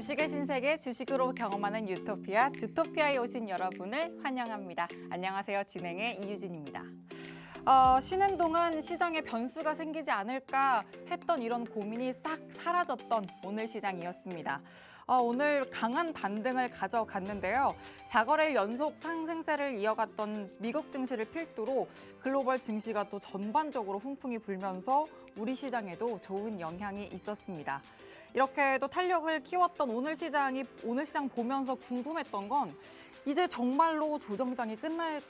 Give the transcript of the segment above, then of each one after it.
주식의 신세계 주식으로 경험하는 유토피아, 주토피아에 오신 여러분을 환영합니다. 안녕하세요. 진행의 이유진입니다. 쉬는 동안 시장에 변수가 생기지 않을까 했던 이런 고민이 싹 사라졌던 오늘 시장이었습니다. 오늘 강한 반등을 가져갔는데요. 4거래일 연속 상승세를 이어갔던 미국 증시를 필두로 글로벌 증시가 또 전반적으로 훈풍이 불면서 우리 시장에도 좋은 영향이 있었습니다. 이렇게 또 탄력을 키웠던 오늘 시장 보면서 궁금했던 건 이제 정말로 조정장이 끝난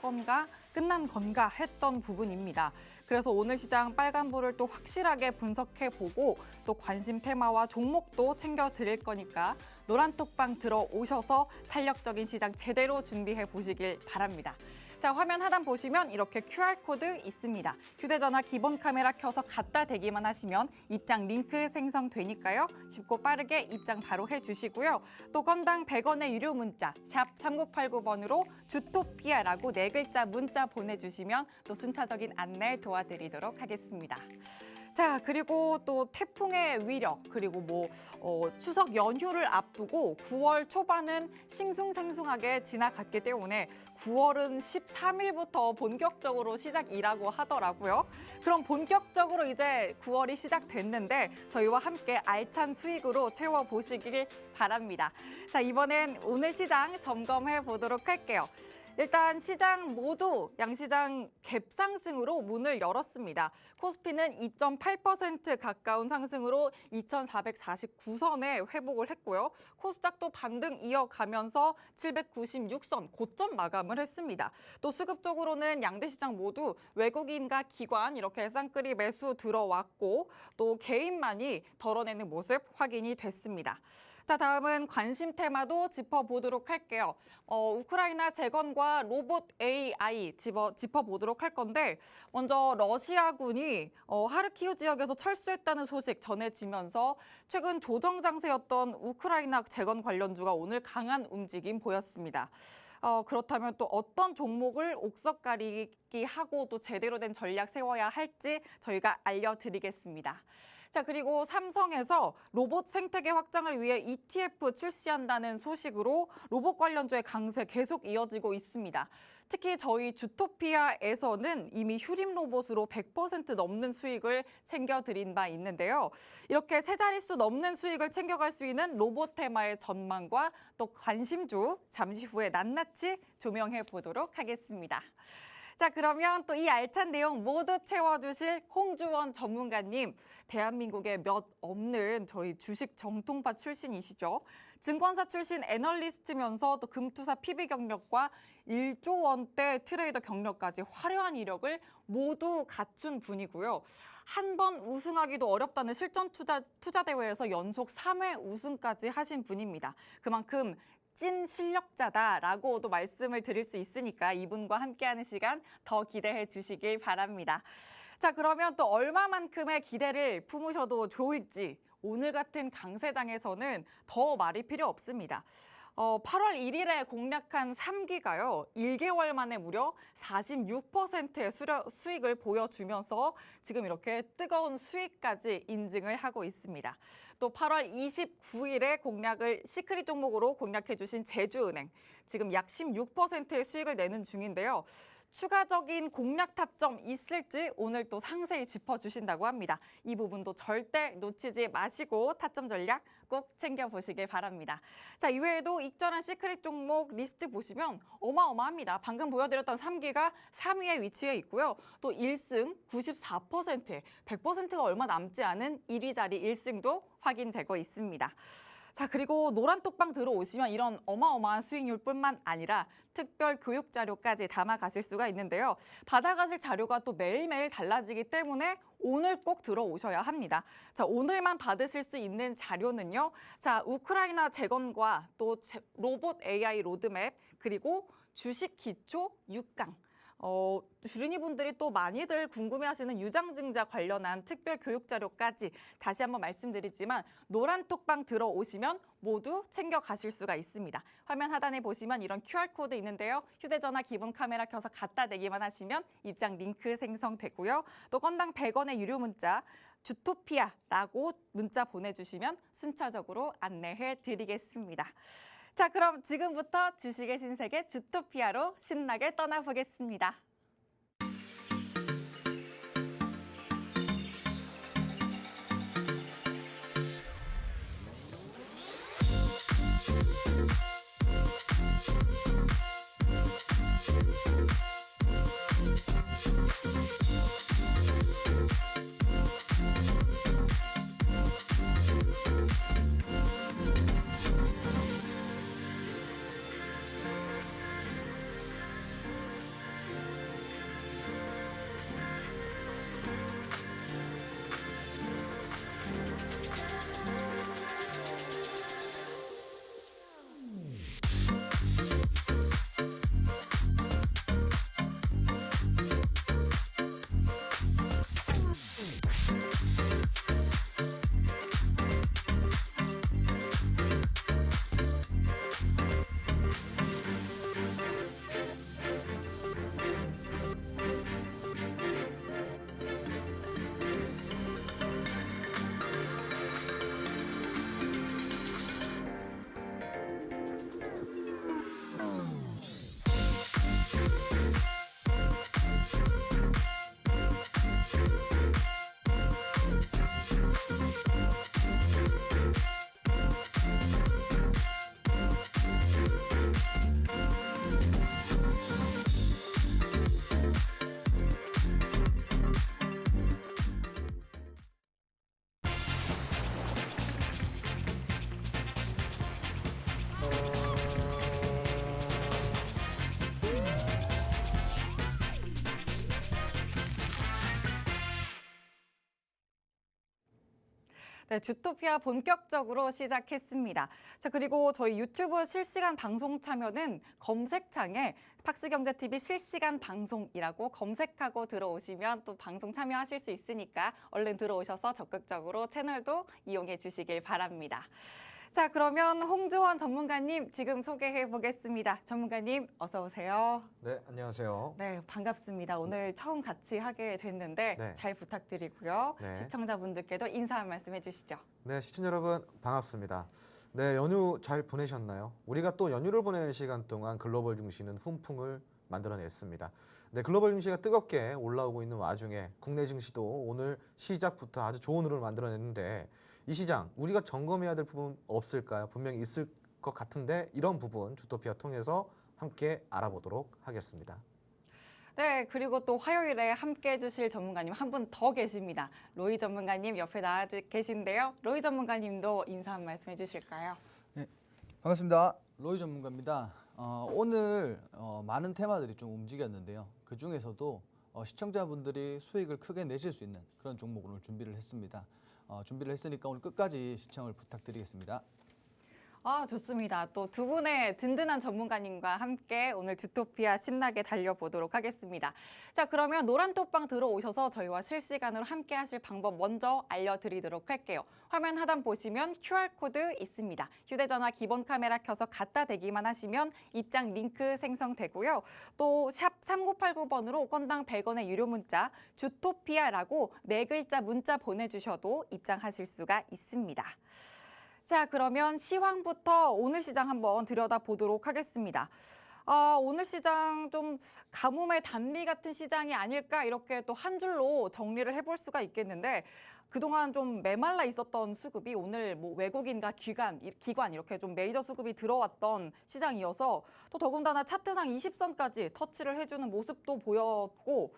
건가 했던 부분입니다. 그래서 오늘 시장 빨간불을 또 확실하게 분석해보고 또 관심 테마와 종목도 챙겨드릴 거니까 노란톡방 들어오셔서 탄력적인 시장 제대로 준비해 보시길 바랍니다. 자, 화면 하단 보시면 이렇게 QR코드 있습니다. 휴대전화 기본 카메라 켜서 갖다 대기만 하시면 입장 링크 생성되니까요. 쉽고 빠르게 입장 바로 해주시고요. 또 건당 100원의 유료 문자 샵 3989번으로 주토피아라고 4글자 문자 보내주시면 또 순차적인 안내 도와드리도록 하겠습니다. 자, 그리고 또 태풍의 위력, 그리고 추석 연휴를 앞두고 9월 초반은 싱숭생숭하게 지나갔기 때문에 9월은 13일부터 본격적으로 시작이라고 하더라고요. 그럼 본격적으로 이제 9월이 시작됐는데 저희와 함께 알찬 수익으로 채워보시길 바랍니다. 자, 이번엔 오늘 시장 점검해 보도록 할게요. 일단 시장 모두 양시장 갭상승으로 문을 열었습니다. 코스피는 2.8% 가까운 상승으로 2,449선에 회복을 했고요. 코스닥도 반등 이어가면서 796선 고점 마감을 했습니다. 또 수급적으로는 양대 시장 모두 외국인과 기관 이렇게 쌍끌이 매수 들어왔고 또 개인만이 덜어내는 모습 확인이 됐습니다. 자, 다음은 관심 테마도 짚어보도록 할게요. 우크라이나 재건과 로봇 AI 짚어보도록 할 건데 먼저 러시아군이 하르키우 지역에서 철수했다는 소식 전해지면서 최근 조정 장세였던 우크라이나 재건 관련주가 오늘 강한 움직임 보였습니다. 그렇다면 또 어떤 종목을 옥석가리기 하고 또 제대로 된 전략 세워야 할지 저희가 알려드리겠습니다. 자, 그리고 삼성에서 로봇 생태계 확장을 위해 ETF 출시한다는 소식으로 로봇 관련주의 강세 계속 이어지고 있습니다. 특히 저희 주토피아에서는 이미 휴림 로봇으로 100% 넘는 수익을 챙겨드린 바 있는데요. 이렇게 세 자릿수 넘는 수익을 챙겨갈 수 있는 로봇 테마의 전망과 또 관심주 잠시 후에 낱낱이 조명해 보도록 하겠습니다. 자, 그러면 또 이 알찬 내용 모두 채워주실 홍주원 전문가님, 대한민국에 몇 없는 저희 주식 정통파 출신이시죠. 증권사 출신 애널리스트면서 또 금투사 PB 경력과 1조 원대 트레이더 경력까지 화려한 이력을 모두 갖춘 분이고요. 한 번 우승하기도 어렵다는 실전 투자 대회에서 연속 3회 우승까지 하신 분입니다. 그만큼 찐 실력자다라고도 말씀을 드릴 수 있으니까 이분과 함께하는 시간 더 기대해 주시길 바랍니다. 자, 그러면 또 얼마만큼의 기대를 품으셔도 좋을지 오늘 같은 강세장에서는 더 말이 필요 없습니다. 8월 1일에 공략한 3기가요. 1개월 만에 무려 46%의 수익을 보여주면서 지금 이렇게 뜨거운 수익까지 인증을 하고 있습니다. 또 8월 29일에 공략을 시크릿 종목으로 공략해주신 제주은행. 지금 약 16%의 수익을 내는 중인데요. 추가적인 공략 타점 있을지 오늘 또 상세히 짚어주신다고 합니다. 이 부분도 절대 놓치지 마시고 타점 전략 꼭 챙겨보시길 바랍니다. 자, 이외에도 익절한 시크릿 종목 리스트 보시면 어마어마합니다. 방금 보여드렸던 3기가 3위에 위치해 있고요. 또 1승 94%, 100%가 얼마 남지 않은 1위 자리 1승도 확인되고 있습니다. 자, 그리고 노란톡방 들어오시면 이런 어마어마한 수익률뿐만 아니라 특별 교육 자료까지 담아가실 수가 있는데요. 받아가실 자료가 또 매일매일 달라지기 때문에 오늘 꼭 들어오셔야 합니다. 자, 오늘만 받으실 수 있는 자료는요. 자, 우크라이나 재건과 또 로봇 AI 로드맵 그리고 주식 기초 6강. 주린이 분들이 또 많이들 궁금해하시는 유장증자 관련한 특별 교육 자료까지 다시 한번 말씀드리지만 노란톡방 들어오시면 모두 챙겨가실 수가 있습니다. 화면 하단에 보시면 이런 QR코드 있는데요. 휴대전화 기본 카메라 켜서 갖다 대기만 하시면 입장 링크 생성되고요. 또 건당 100원의 유료 문자 주토피아라고 문자 보내주시면 순차적으로 안내해 드리겠습니다. 자, 그럼 지금부터 주식의 신세계 주토피아로 신나게 떠나보겠습니다. 네, 주토피아 본격적으로 시작했습니다. 자, 그리고 저희 유튜브 실시간 방송 참여는 검색창에 팍스경제TV 실시간 방송이라고 검색하고 들어오시면 또 방송 참여하실 수 있으니까 얼른 들어오셔서 적극적으로 채널도 이용해 주시길 바랍니다. 자, 그러면 홍주원 전문가님 지금 소개해 보겠습니다. 전문가님 어서 오세요. 네, 안녕하세요. 네, 반갑습니다. 오늘 처음 같이 하게 됐는데 네. 잘 부탁드리고요. 네. 시청자분들께도 인사 한 말씀 해주시죠. 네, 시청자 여러분 반갑습니다. 네, 연휴 잘 보내셨나요? 우리가 또 연휴를 보내는 시간 동안 글로벌 증시는 훈풍을 만들어냈습니다. 네, 글로벌 증시가 뜨겁게 올라오고 있는 와중에 국내 증시도 오늘 시작부터 아주 좋은 흐름을 만들어냈는데 이 시장 우리가 점검해야 될 부분 없을까요? 분명히 있을 것 같은데 이런 부분 주토피아 통해서 함께 알아보도록 하겠습니다. 네, 그리고 또 화요일에 함께 해주실 전문가님 한 분 더 계십니다. 로이 전문가님 옆에 나와 계신데요. 로이 전문가님도 인사 한 말씀 해주실까요? 네, 반갑습니다. 로이 전문가입니다. 오늘 많은 테마들이 좀 움직였는데요. 그 중에서도 시청자분들이 수익을 크게 내실 수 있는 그런 종목을 오늘 준비를 했습니다. 준비를 했으니까 오늘 끝까지 시청을 부탁드리겠습니다. 아, 좋습니다. 또 두 분의 든든한 전문가님과 함께 오늘 주토피아 신나게 달려보도록 하겠습니다. 자, 그러면 노란톡방 들어오셔서 저희와 실시간으로 함께 하실 방법 먼저 알려드리도록 할게요. 화면 하단 보시면 QR코드 있습니다. 휴대전화 기본 카메라 켜서 갖다 대기만 하시면 입장 링크 생성되고요. 또 샵 3989번으로 건당 100원의 유료 문자 주토피아라고 4글자 문자 보내주셔도 입장하실 수가 있습니다. 자, 그러면 시황부터 오늘 시장 한번 들여다보도록 하겠습니다. 오늘 시장 좀 가뭄의 단비 같은 시장이 아닐까 이렇게 또 한 줄로 정리를 해볼 수가 있겠는데 그동안 좀 메말라 있었던 수급이 오늘 뭐 외국인과 기관 이렇게 좀 메이저 수급이 들어왔던 시장이어서 또 더군다나 차트상 20선까지 터치를 해주는 모습도 보였고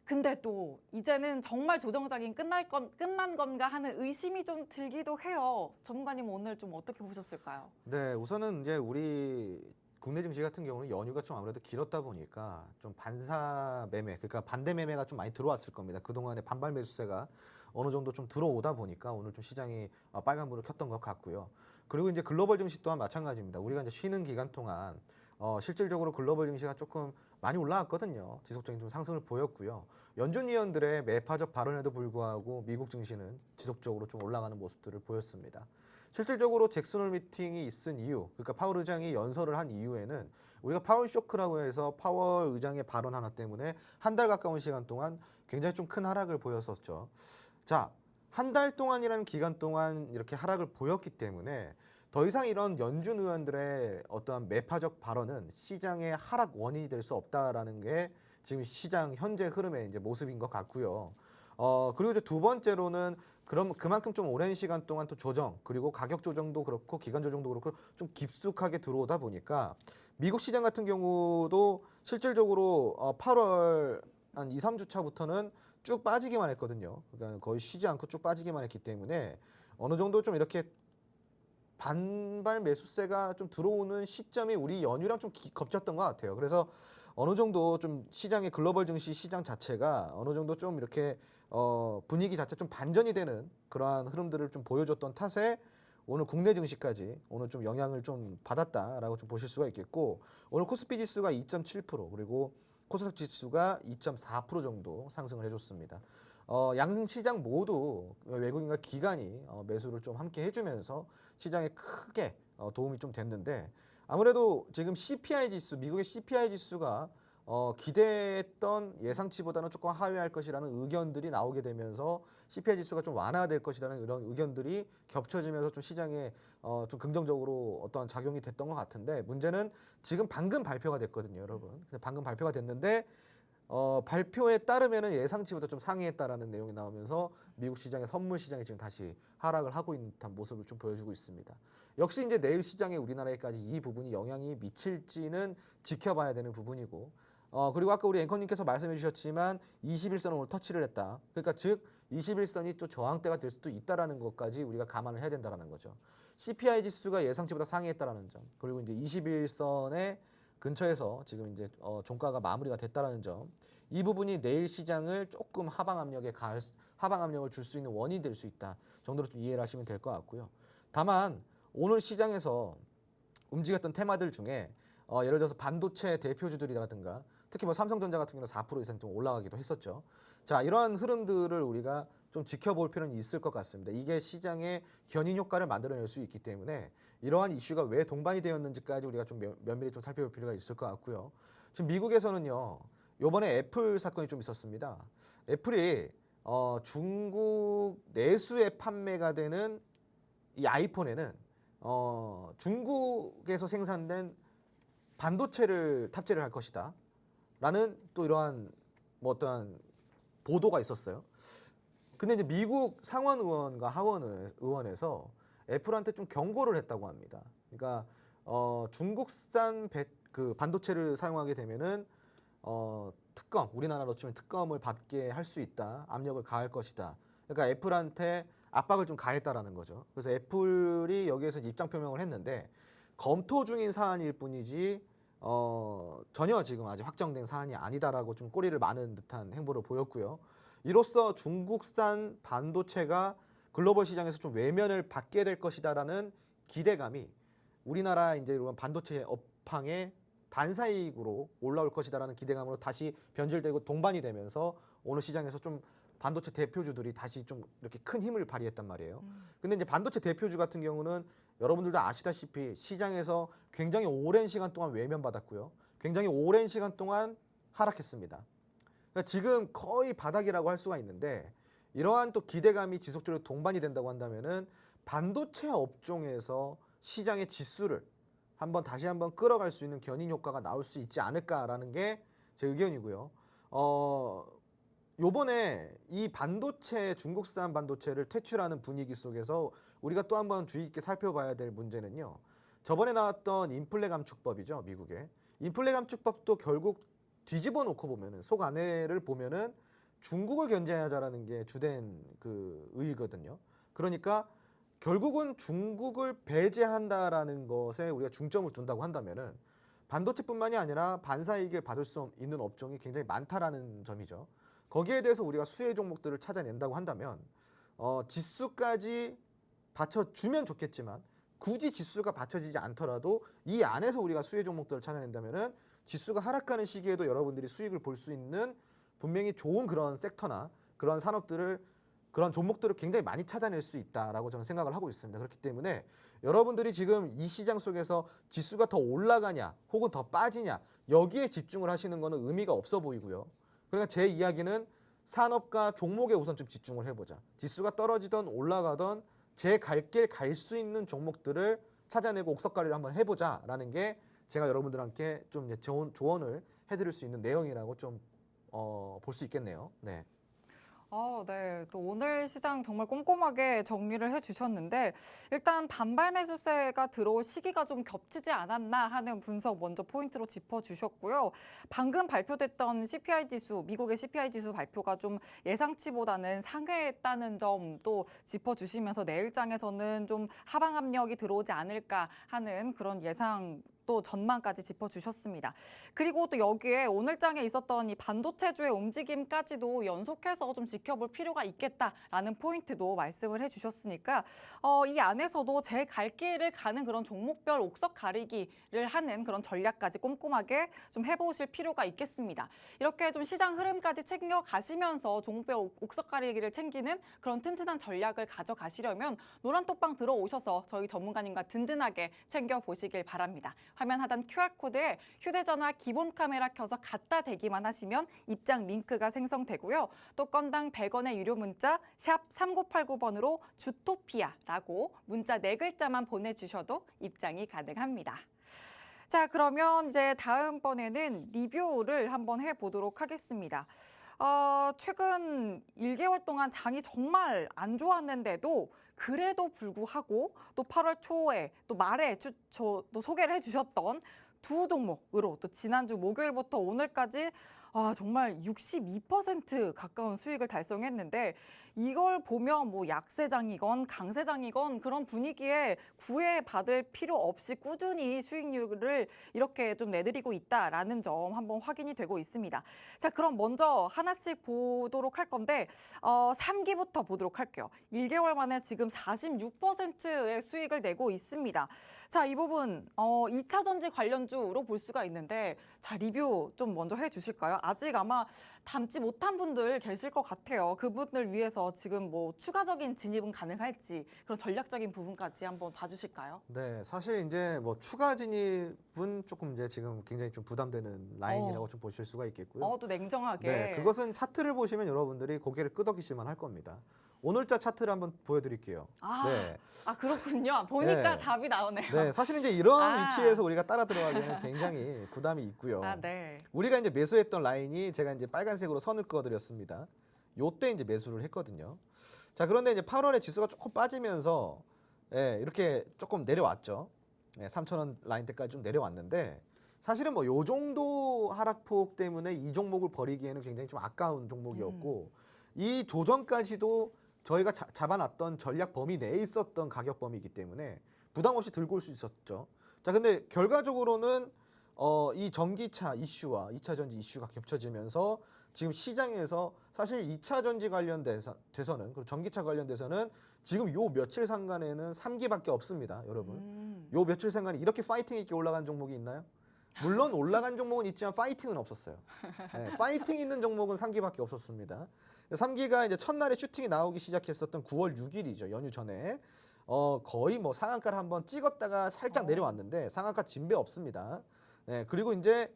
근데 또 이제는 정말 조정장이 끝난 건가 하는 의심이 좀 들기도 해요. 전문가님 오늘 좀 어떻게 보셨을까요? 네, 우선은 이제 우리 국내 증시 같은 경우는 연휴가 좀 아무래도 길었다 보니까 좀 반사 매매, 그러니까 반대 매매가 좀 많이 들어왔을 겁니다. 그동안에 반발 매수세가 어느 정도 좀 들어오다 보니까 오늘 좀 시장이 빨간불을 켰던 것 같고요. 그리고 이제 글로벌 증시 또한 마찬가지입니다. 우리가 이제 쉬는 기간 동안 실질적으로 글로벌 증시가 조금 많이 올라왔거든요. 지속적인 좀 상승을 보였고요. 연준 위원들의 매파적 발언에도 불구하고 미국 증시는 지속적으로 좀 올라가는 모습들을 보였습니다. 실질적으로 잭슨홀 미팅이 있은 이유, 그러니까 파월 의장이 연설을 한 이후에는 우리가 파월 쇼크라고 해서 파월 의장의 발언 하나 때문에 한 달 가까운 시간 동안 굉장히 좀 큰 하락을 보였었죠. 자, 한 달 동안이라는 기간 동안 이렇게 하락을 보였기 때문에 더 이상 이런 연준 의원들의 어떠한 매파적 발언은 시장의 하락 원인이 될 수 없다라는 게 지금 시장 현재 흐름의 이제 모습인 것 같고요. 그리고 이제 두 번째로는 그만큼 좀 오랜 시간 동안 또 조정, 그리고 가격 조정도 그렇고 기간 조정도 그렇고 좀 깊숙하게 들어오다 보니까 미국 시장 같은 경우도 실질적으로 8월 한 2, 3주 차부터는 쭉 빠지기만 했거든요. 그러니까 거의 쉬지 않고 쭉 빠지기만 했기 때문에 어느 정도 좀 이렇게 반발 매수세가 좀 들어오는 시점이 우리 연휴랑 좀 겹쳤던 것 같아요. 그래서 어느 정도 좀 시장의 글로벌 증시 시장 자체가 어느 정도 좀 이렇게 분위기 자체 좀 반전이 되는 그러한 흐름들을 좀 보여줬던 탓에 오늘 국내 증시까지 오늘 좀 영향을 좀 받았다라고 좀 보실 수가 있겠고, 오늘 코스피 지수가 2.7% 그리고 코스닥 지수가 2.4% 정도 상승을 해줬습니다. 양 시장 모두 외국인과 기관이 매수를 좀 함께 해주면서 시장에 크게 도움이 좀 됐는데, 아무래도 지금 CPI 지수, 미국의 CPI 지수가 기대했던 예상치보다는 조금 하회할 것이라는 의견들이 나오게 되면서 CPI 지수가 좀 완화될 것이라는 이런 의견들이 겹쳐지면서 좀 시장에 좀 긍정적으로 어떤 작용이 됐던 것 같은데, 문제는 지금 방금 발표가 됐거든요, 여러분. 근데 방금 발표가 됐는데 발표에 따르면은 예상치보다 좀 상회했다라는 내용이 나오면서 미국 시장의 선물 시장이 지금 다시 하락을 하고 있는 듯한 모습을 좀 보여주고 있습니다. 역시 이제 내일 시장에 우리나라에까지 이 부분이 영향이 미칠지는 지켜봐야 되는 부분이고, 그리고 아까 우리 앵커님께서 말씀해 주셨지만 21선을 오늘 터치를 했다. 그러니까 즉 21선이 또 저항대가 될 수도 있다라는 것까지 우리가 감안을 해야 된다라는 거죠. CPI 지수가 예상치보다 상회했다라는 점, 그리고 이제 21선의 근처에서 지금 이제 종가가 마무리가 됐다라는 점, 이 부분이 내일 시장을 조금 하방 압력을 줄 수 있는 원인이 될 수 있다 정도로 좀 이해를 하시면 될 것 같고요. 다만 오늘 시장에서 움직였던 테마들 중에 예를 들어서 반도체 대표주들이라든가 특히 뭐 삼성전자 같은 경우는 4% 이상 좀 올라가기도 했었죠. 자, 이러한 흐름들을 우리가 좀 지켜볼 필요는 있을 것 같습니다. 이게 시장의 견인 효과를 만들어낼 수 있기 때문에 이러한 이슈가 왜 동반이 되었는지까지 우리가 좀 면밀히 좀 살펴볼 필요가 있을 것 같고요. 지금 미국에서는요, 요번에 애플 사건이 좀 있었습니다. 애플이 중국 내수에 판매가 되는 이 아이폰에는 중국에서 생산된 반도체를 탑재를 할 것이다 라는 또 이러한 뭐 어떠한 보도가 있었어요. 근데 이제 미국 상원 의원과 하원 의원에서 애플한테 좀 경고를 했다고 합니다. 그러니까 중국산 그 반도체를 사용하게 되면은 특검, 우리나라로 치면 특검을 받게 할 수 있다, 압력을 가할 것이다. 그러니까 애플한테 압박을 좀 가했다라는 거죠. 그래서 애플이 여기에서 입장 표명을 했는데 검토 중인 사안일 뿐이지 전혀 지금 아직 확정된 사안이 아니다라고 좀 꼬리를 마는 듯한 행보를 보였고요. 이로써 중국산 반도체가 글로벌 시장에서 좀 외면을 받게 될 것이다라는 기대감이 우리나라 이제 이런 반도체 업황의 반사이익으로 올라올 것이다라는 기대감으로 다시 변질되고 동반이 되면서 오늘 시장에서 좀 반도체 대표주들이 다시 좀 이렇게 큰 힘을 발휘했단 말이에요. 근데 이제 반도체 대표주 같은 경우는 여러분들도 아시다시피 시장에서 굉장히 오랜 시간 동안 외면받았고요. 굉장히 오랜 시간 동안 하락했습니다. 그러니까 지금 거의 바닥이라고 할 수가 있는데, 이러한 또 기대감이 지속적으로 동반이 된다고 한다면은 반도체 업종에서 시장의 지수를 다시 한번 끌어갈 수 있는 견인 효과가 나올 수 있지 않을까라는 게 제 의견이고요. 요번에 이 반도체, 중국산 반도체를 퇴출하는 분위기 속에서 우리가 또 한번 주의 깊게 살펴봐야 될 문제는요, 저번에 나왔던 인플레 감축법이죠. 미국의 인플레 감축법도 결국 뒤집어 놓고 보면은 속 안에를 보면은 중국을 견제하자라는 게 주된 그 의의거든요. 그러니까 결국은 중국을 배제한다라는 것에 우리가 중점을 둔다고 한다면은 반도체뿐만이 아니라 반사이익을 받을 수 있는 업종이 굉장히 많다라는 점이죠. 거기에 대해서 우리가 수혜 종목들을 찾아낸다고 한다면 지수까지 받쳐주면 좋겠지만 굳이 지수가 받쳐지지 않더라도 이 안에서 우리가 수혜 종목들을 찾아낸다면은 지수가 하락하는 시기에도 여러분들이 수익을 볼 수 있는 분명히 좋은 그런 섹터나 그런 산업들을, 그런 종목들을 굉장히 많이 찾아낼 수 있다라고 저는 생각을 하고 있습니다. 그렇기 때문에 여러분들이 지금 이 시장 속에서 지수가 더 올라가냐 혹은 더 빠지냐 여기에 집중을 하시는 것은 의미가 없어 보이고요. 그러니까 제 이야기는 산업과 종목에 우선 좀 집중을 해보자. 지수가 떨어지던 올라가던 제 갈 길 갈 수 있는 종목들을 찾아내고 옥석가리를 한번 해보자라는 게 제가 여러분들과 함께 좀 이제 조언을 해드릴 수 있는 내용이라고 좀 볼 수 있겠네요. 네. 네. 또 오늘 시장 정말 꼼꼼하게 정리를 해주셨는데 일단 반발 매수세가 들어올 시기가 좀 겹치지 않았나 하는 분석 먼저 포인트로 짚어주셨고요. 방금 발표됐던 CPI 지수, 미국의 CPI 지수 발표가 좀 예상치보다는 상회했다는 점도 짚어주시면서 내일장에서는 좀 하방 압력이 들어오지 않을까 하는 그런 예상 또 전망까지 짚어주셨습니다. 그리고 또 여기에 오늘장에 있었던 이 반도체주의 움직임까지도 연속해서 좀 지켜볼 필요가 있겠다라는 포인트도 말씀을 해주셨으니까 이 안에서도 제 갈 길을 가는 그런 종목별 옥석 가리기를 하는 그런 전략까지 꼼꼼하게 좀 해보실 필요가 있겠습니다. 이렇게 좀 시장 흐름까지 챙겨가시면서 종목별 옥석 가리기를 챙기는 그런 튼튼한 전략을 가져가시려면 노란톡방 들어오셔서 저희 전문가님과 든든하게 챙겨보시길 바랍니다. 화면 하단 QR코드에 휴대전화 기본 카메라 켜서 갖다 대기만 하시면 입장 링크가 생성되고요. 또 건당 100원의 유료 문자 샵 3989번으로 주토피아라고 문자 4글자만 보내주셔도 입장이 가능합니다. 자, 그러면 이제 다음번에는 리뷰를 한번 해보도록 하겠습니다. 최근 1개월 동안 장이 정말 안 좋았는데도 그래도 불구하고 또 8월 초에 또 말에 또 소개를 해주셨던 두 종목으로 또 지난주 목요일부터 오늘까지 정말 62% 가까운 수익을 달성했는데 이걸 보면 뭐 약세장이건 강세장이건 그런 분위기에 구애받을 필요 없이 꾸준히 수익률을 이렇게 좀 내드리고 있다라는 점 한번 확인이 되고 있습니다. 자, 그럼 먼저 하나씩 보도록 할 건데 3기부터 보도록 할게요. 1개월 만에 지금 46%의 수익을 내고 있습니다. 자, 이 부분 2차 전지 관련주로 볼 수가 있는데 자, 리뷰 좀 먼저 해주실까요? 아직 아마 담지 못한 분들 계실 것 같아요. 그분들 위해서 지금 뭐 추가적인 진입은 가능할지 그런 전략적인 부분까지 한번 봐주실까요? 네, 사실 이제 뭐 추가 진입은 조금 이제 지금 굉장히 좀 부담되는 라인이라고 좀 보실 수가 있겠고요. 또 냉정하게. 네, 그것은 차트를 보시면 여러분들이 고개를 끄덕이실만 할 겁니다. 오늘자 차트를 한번 보여드릴게요. 네. 그렇군요. 보니까 네. 답이 나오네요. 네, 사실 이제 이런 위치에서 우리가 따라 들어가기에는 굉장히 부담이 있고요. 네. 우리가 이제 매수했던 라인이 제가 이제 빨간색으로 선을 그어드렸습니다. 요때 이제 매수를 했거든요. 자, 그런데 이제 8월에 지수가 조금 빠지면서 이렇게 조금 내려왔죠. 3,000원 라인 때까지 좀 내려왔는데 사실은 뭐 요 정도 하락폭 때문에 이 종목을 버리기에는 굉장히 좀 아까운 종목이었고 이 조정까지도 저희가 잡아놨던 전략 범위 내에 있었던 가격 범위이기 때문에 부담 없이 들고 올 수 있었죠. 자, 근데 결과적으로는 이 전기차 이슈와 2차 전지 이슈가 겹쳐지면서 지금 시장에서 사실 2차 전지 관련돼서는 그리고 전기차 관련돼서는 지금 요 며칠 상간에는 3기밖에 없습니다, 여러분. 요 며칠 상간에 이렇게 파이팅 있게 올라간 종목이 있나요? 물론 올라간 종목은 있지만 파이팅은 없었어요. 파이팅 있는 종목은 3기밖에 없었습니다. 3기가 이제 첫날에 슈팅이 나오기 시작했었던 9월 6일이죠. 연휴 전에. 거의 뭐 상한가를 한번 찍었다가 살짝 내려왔는데 상한가 진배 없습니다. 네, 그리고 이제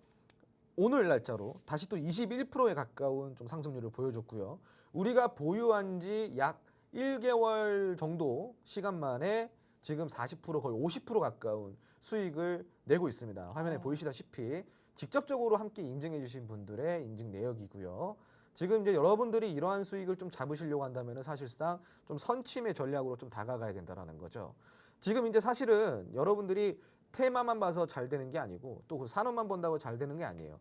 오늘 날짜로 다시 또 21%에 가까운 좀 상승률을 보여줬고요. 우리가 보유한 지 약 1개월 정도 시간 만에 지금 40% 거의 50% 가까운 수익을 내고 있습니다. 화면에 보이시다시피 직접적으로 함께 인증해 주신 분들의 인증 내역이고요. 지금 이제 여러분들이 이러한 수익을 좀 잡으시려고 한다면 사실상 좀 선침의 전략으로 좀 다가가야 된다는 거죠. 지금 이제 사실은 여러분들이 테마만 봐서 잘 되는 게 아니고 또 그 산업만 본다고 잘 되는 게 아니에요.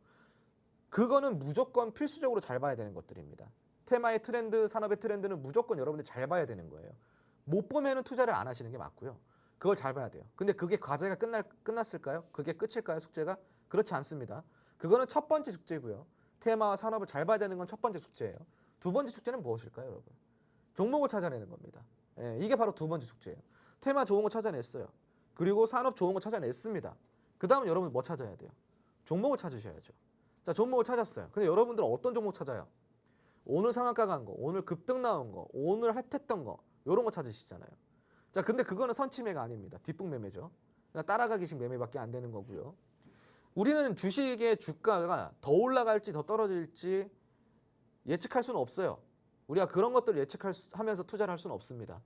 그거는 무조건 필수적으로 잘 봐야 되는 것들입니다. 테마의 트렌드, 산업의 트렌드는 무조건 여러분들이 잘 봐야 되는 거예요. 못 보면은 투자를 안 하시는 게 맞고요. 그걸 잘 봐야 돼요. 근데 그게 과제가 끝났을까요? 그게 끝일까요? 숙제가? 그렇지 않습니다. 그거는 첫 번째 숙제고요. 테마와 산업을 잘 봐야 되는 건 첫 번째 숙제예요. 두 번째 숙제는 무엇일까요, 여러분? 종목을 찾아내는 겁니다. 이게 바로 두 번째 숙제예요. 테마 좋은 거 찾아냈어요. 그리고 산업 좋은 거 찾아냈습니다. 그 다음은 여러분 뭐 찾아야 돼요? 종목을 찾으셔야죠. 자, 종목을 찾았어요. 근데 여러분들은 어떤 종목 찾아요? 오늘 상한가 간 거, 오늘 급등 나온 거, 오늘 핫했던 거 이런 거 찾으시잖아요. 자, 근데 그거는 선취매가 아닙니다. 뒷북 매매죠. 그냥 따라가기식 매매밖에 안 되는 거고요. 우리는 주식의 주가가 더 올라갈지 더 떨어질지 예측할 수는 없어요. 우리가 그런 것들을 예측하면서 투자를 할 수는 없습니다.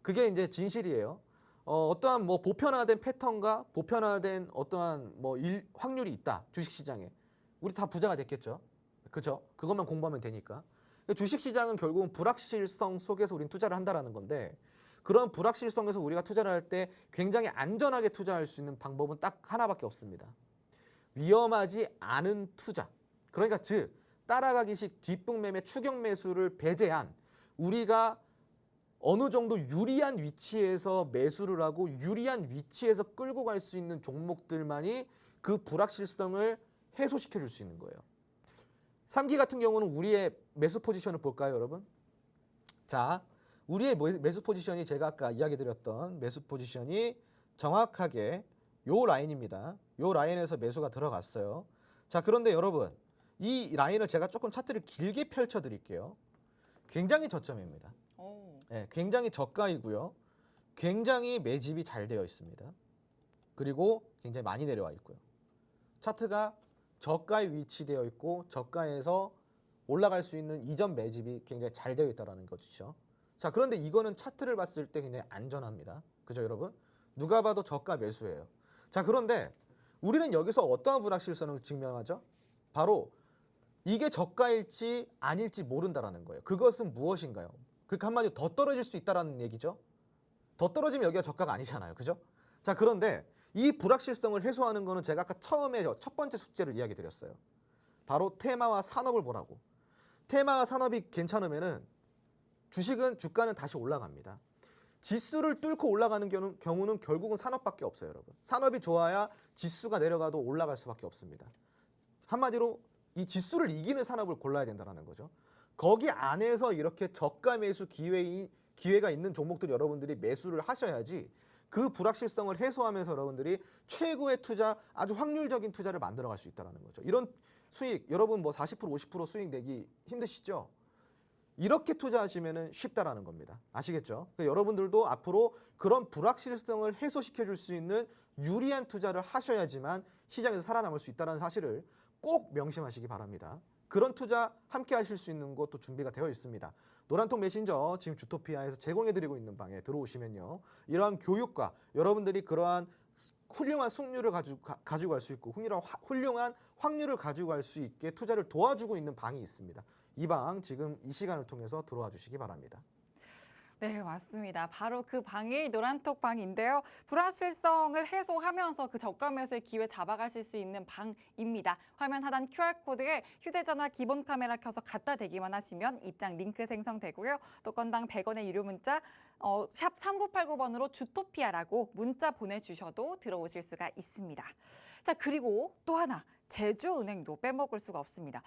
그게 이제 진실이에요. 어떠한 뭐 보편화된 패턴과 보편화된 어떠한 뭐 확률이 있다. 주식시장에. 우리 다 부자가 됐겠죠. 그죠? 그것만 공부하면 되니까. 주식시장은 결국은 불확실성 속에서 우린 투자를 한다라는 건데 그런 불확실성에서 우리가 투자를 할 때 굉장히 안전하게 투자할 수 있는 방법은 딱 하나밖에 없습니다. 위험하지 않은 투자. 그러니까 즉 따라가기식 뒷북매매 추격 매수를 배제한 우리가 어느 정도 유리한 위치에서 매수를 하고 유리한 위치에서 끌고 갈 수 있는 종목들만이 그 불확실성을 해소시켜 줄 수 있는 거예요. 3기 같은 경우는 우리의 매수 포지션을 볼까요, 여러분? 자, 우리의 매수 포지션이 제가 아까 이야기 드렸던 매수 포지션이 정확하게 요 라인입니다. 요 라인에서 매수가 들어갔어요. 자, 그런데 여러분, 이 라인을 제가 조금 차트를 길게 펼쳐 드릴게요. 굉장히 저점입니다. 네, 굉장히 저가이고요. 굉장히 매집이 잘 되어 있습니다. 그리고 굉장히 많이 내려와 있고요. 차트가 저가에 위치되어 있고 저가에서 올라갈 수 있는 이전 매집이 굉장히 잘 되어 있다는 것이죠. 자, 그런데 이거는 차트를 봤을 때 굉장히 안전합니다. 그죠, 여러분? 누가 봐도 저가 매수예요. 자, 그런데 우리는 여기서 어떠한 불확실성을 증명하죠? 바로 이게 저가일지 아닐지 모른다라는 거예요. 그것은 무엇인가요? 그러니까 한마디로 더 떨어질 수 있다라는 얘기죠. 더 떨어지면 여기가 저가가 아니잖아요. 그죠? 자, 그런데 이 불확실성을 해소하는 거는 제가 아까 처음에 첫 번째 숙제를 이야기 드렸어요. 바로 테마와 산업을 보라고. 테마와 산업이 괜찮으면은 주가는 다시 올라갑니다. 지수를 뚫고 올라가는 경우는 결국은 산업밖에 없어요, 여러분. 산업이 좋아야 지수가 내려가도 올라갈 수밖에 없습니다. 한마디로 이 지수를 이기는 산업을 골라야 된다는 거죠. 거기 안에서 이렇게 저가 매수 기회가 있는 종목들 여러분들이 매수를 하셔야지 그 불확실성을 해소하면서 여러분들이 최고의 투자, 아주 확률적인 투자를 만들어갈 수 있다는 거죠. 이런 수익, 여러분 뭐 40%, 50% 수익 내기 힘드시죠? 이렇게 투자하시면 쉽다라는 겁니다. 아시겠죠? 그러니까 여러분들도 앞으로 그런 불확실성을 해소시켜 줄 수 있는 유리한 투자를 하셔야지만 시장에서 살아남을 수 있다는 사실을 꼭 명심하시기 바랍니다. 그런 투자 함께 하실 수 있는 곳도 준비가 되어 있습니다. 노란통 메신저 지금 주토피아에서 제공해드리고 있는 방에 들어오시면요. 이러한 교육과 여러분들이 그러한 훌륭한 승률을 가지고 갈 수 있고 훌륭한 확률을 가지고 갈 수 있게 투자를 도와주고 있는 방이 있습니다. 이 방 지금 이 시간을 통해서 들어와 주시기 바랍니다. 네, 맞습니다. 바로 그 방이 노란톡 방인데요. 불확실성을 해소하면서 그 저가 매수의 기회 잡아가실 수 있는 방입니다. 화면 하단 QR코드에 휴대전화 기본 카메라 켜서 갖다 대기만 하시면 입장 링크 생성되고요. 또 건당 100원의 유료 문자 샵 3989번으로 주토피아라고 문자 보내주셔도 들어오실 수가 있습니다. 자, 그리고 또 하나. 제주은행도 빼먹을 수가 없습니다.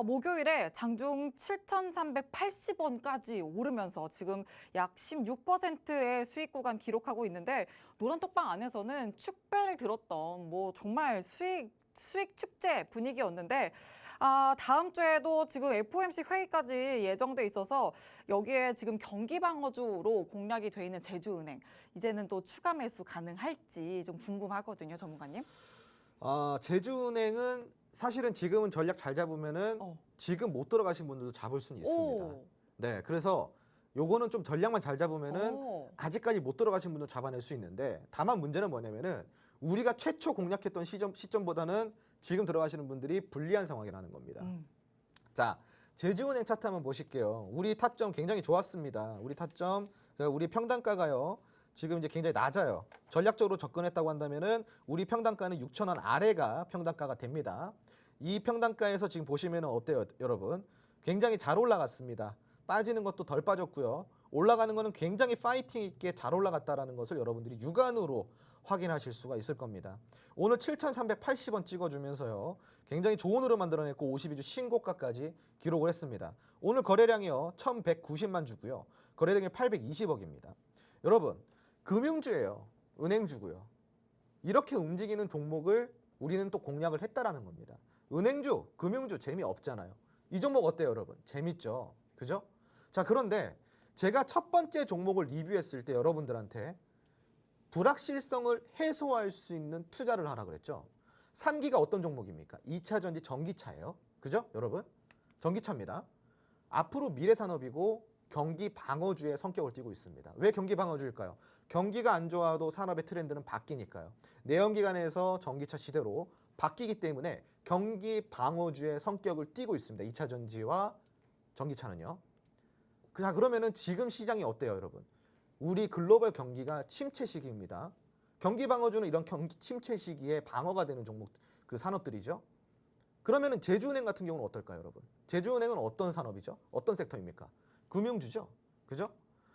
목요일에 장중 7,380원까지 오르면서 지금 약 16%의 수익 구간 기록하고 있는데 노란톡방 안에서는 축배를 들었던 뭐 정말 수익 축제 분위기였는데 다음 주에도 지금 FOMC 회의까지 예정돼 있어서 여기에 지금 경기방어주로 공략이 돼 있는 제주은행 이제는 또 추가 매수 가능할지 좀 궁금하거든요, 전문가님. 제주은행은 사실은 지금은 전략 잘 잡으면은 지금 못 들어가신 분들도 잡을 수는 있습니다. 네, 그래서 요거는 좀 전략만 잘 잡으면은 아직까지 못 들어가신 분도 잡아낼 수 있는데 다만 문제는 뭐냐면은 우리가 최초 공략했던 시점보다는 지금 들어가시는 분들이 불리한 상황이라는 겁니다. 자, 제주은행 차트 한번 보실게요. 우리 타점 굉장히 좋았습니다. 우리 타점, 우리 평단가가요. 지금 이제 굉장히 낮아요. 전략적으로 접근했다고 한다면은 우리 평단가는 6,000원 아래가 평단가가 됩니다. 이 평단가에서 지금 보시면은 어때요, 여러분? 굉장히 잘 올라갔습니다. 빠지는 것도 덜 빠졌고요. 올라가는 거는 굉장히 파이팅 있게 잘 올라갔다라는 것을 여러분들이 육안으로 확인하실 수가 있을 겁니다. 오늘 7,380원 찍어주면서요. 굉장히 좋은 흐름 만들어냈고 52주 신고가까지 기록을 했습니다. 오늘 거래량이요. 1,190만 주고요. 거래량이 820억입니다. 여러분, 금융주예요. 은행주고요. 이렇게 움직이는 종목을 우리는 또 공략을 했다라는 겁니다. 은행주, 금융주 재미없잖아요. 이 종목 어때요, 여러분? 재밌죠? 그죠? 자, 그런데 제가 첫 번째 종목을 리뷰했을 때 여러분들한테 불확실성을 해소할 수 있는 투자를 하라 그랬죠. 3기가 어떤 종목입니까? 2차 전지 전기차예요. 그죠? 여러분? 전기차입니다. 앞으로 미래 산업이고 경기 방어주의 성격을 띠고 있습니다. 왜 경기 방어주일까요? 경기가 안 좋아도 산업의 트렌드는 바뀌니까요. 내연기관에서 전기차 시대로 바뀌기 때문에 경기 방어주의 성격을 띠고 있습니다. 2차 전지와 전기차는요. 자, 그러면은 지금 시장이 어때요, 여러분? 우리 글로벌 경기가 침체 시기입니다. 경기 방어주는 이런 경기 침체 시기에 방어가 되는 종목 그 산업들이죠. 그러면은 제주은행 같은 경우는 어떨까요, 여러분? 제주은행은 어떤 산업이죠? 어떤 섹터입니까? 금융주죠. 그죠?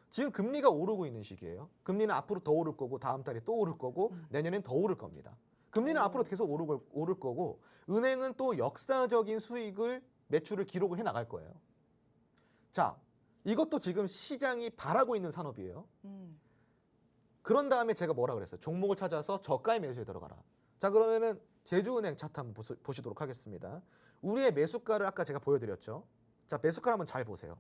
지금 금리가 오르고 있는 시기예요. 금리는 앞으로 더 오를 거고 다음 달에 또 오를 거고 내년엔 더 오를 겁니다. 금리는 앞으로 계속 오를 거고 은행은 또 역사적인 수익을 매출을 기록을 해 나갈 거예요. 자, 이것도 지금 시장이 바라고 있는 산업이에요. 그런 다음에 제가 뭐라 그랬어요? 종목을 찾아서 저가의 매수에 들어가라. 자, 그러면은 제주은행 차트 한번 보시도록 하겠습니다. 우리의 매수가를 아까 제가 보여드렸죠. 자, 매수가 한번 잘 보세요.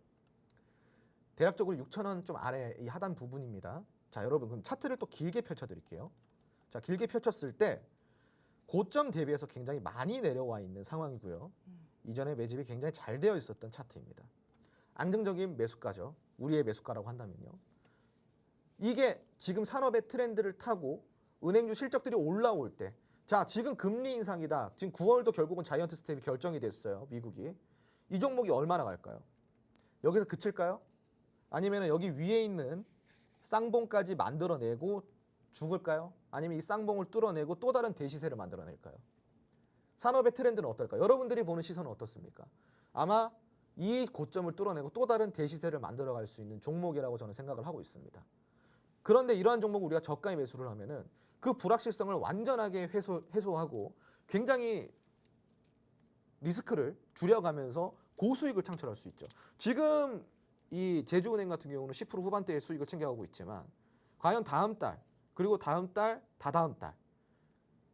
대략적으로 6,000원 좀 아래 이 하단 부분입니다. 자, 여러분 그럼 차트를 또 길게 펼쳐드릴게요. 자, 길게 펼쳤을 때 고점 대비해서 굉장히 많이 내려와 있는 상황이고요. 이전에 매집이 굉장히 잘 되어 있었던 차트입니다. 안정적인 매수가죠. 우리의 매수가라고 한다면요. 이게 지금 산업의 트렌드를 타고 은행주 실적들이 올라올 때, 자, 지금 금리 인상이다. 지금 9월도 결국은 자이언트 스텝이 결정이 됐어요. 미국이. 이 종목이 얼마나 갈까요? 여기서 그칠까요? 아니면 여기 위에 있는 쌍봉까지 만들어내고 죽을까요? 아니면 이 쌍봉을 뚫어내고 또 다른 대시세를 만들어낼까요? 산업의 트렌드는 어떨까요? 여러분들이 보는 시선은 어떻습니까? 아마 이 고점을 뚫어내고 또 다른 대시세를 만들어갈 수 있는 종목이라고 저는 생각을 하고 있습니다. 그런데 이러한 종목을 우리가 저가에 매수를 하면은 그 불확실성을 완전하게 해소하고 굉장히 리스크를 줄여가면서 고수익을 창출할 수 있죠. 지금 이 제주은행 같은 경우는 10% 후반대의 수익을 챙겨가고 있지만 과연 다음 달 그리고 다음 달, 다다음 달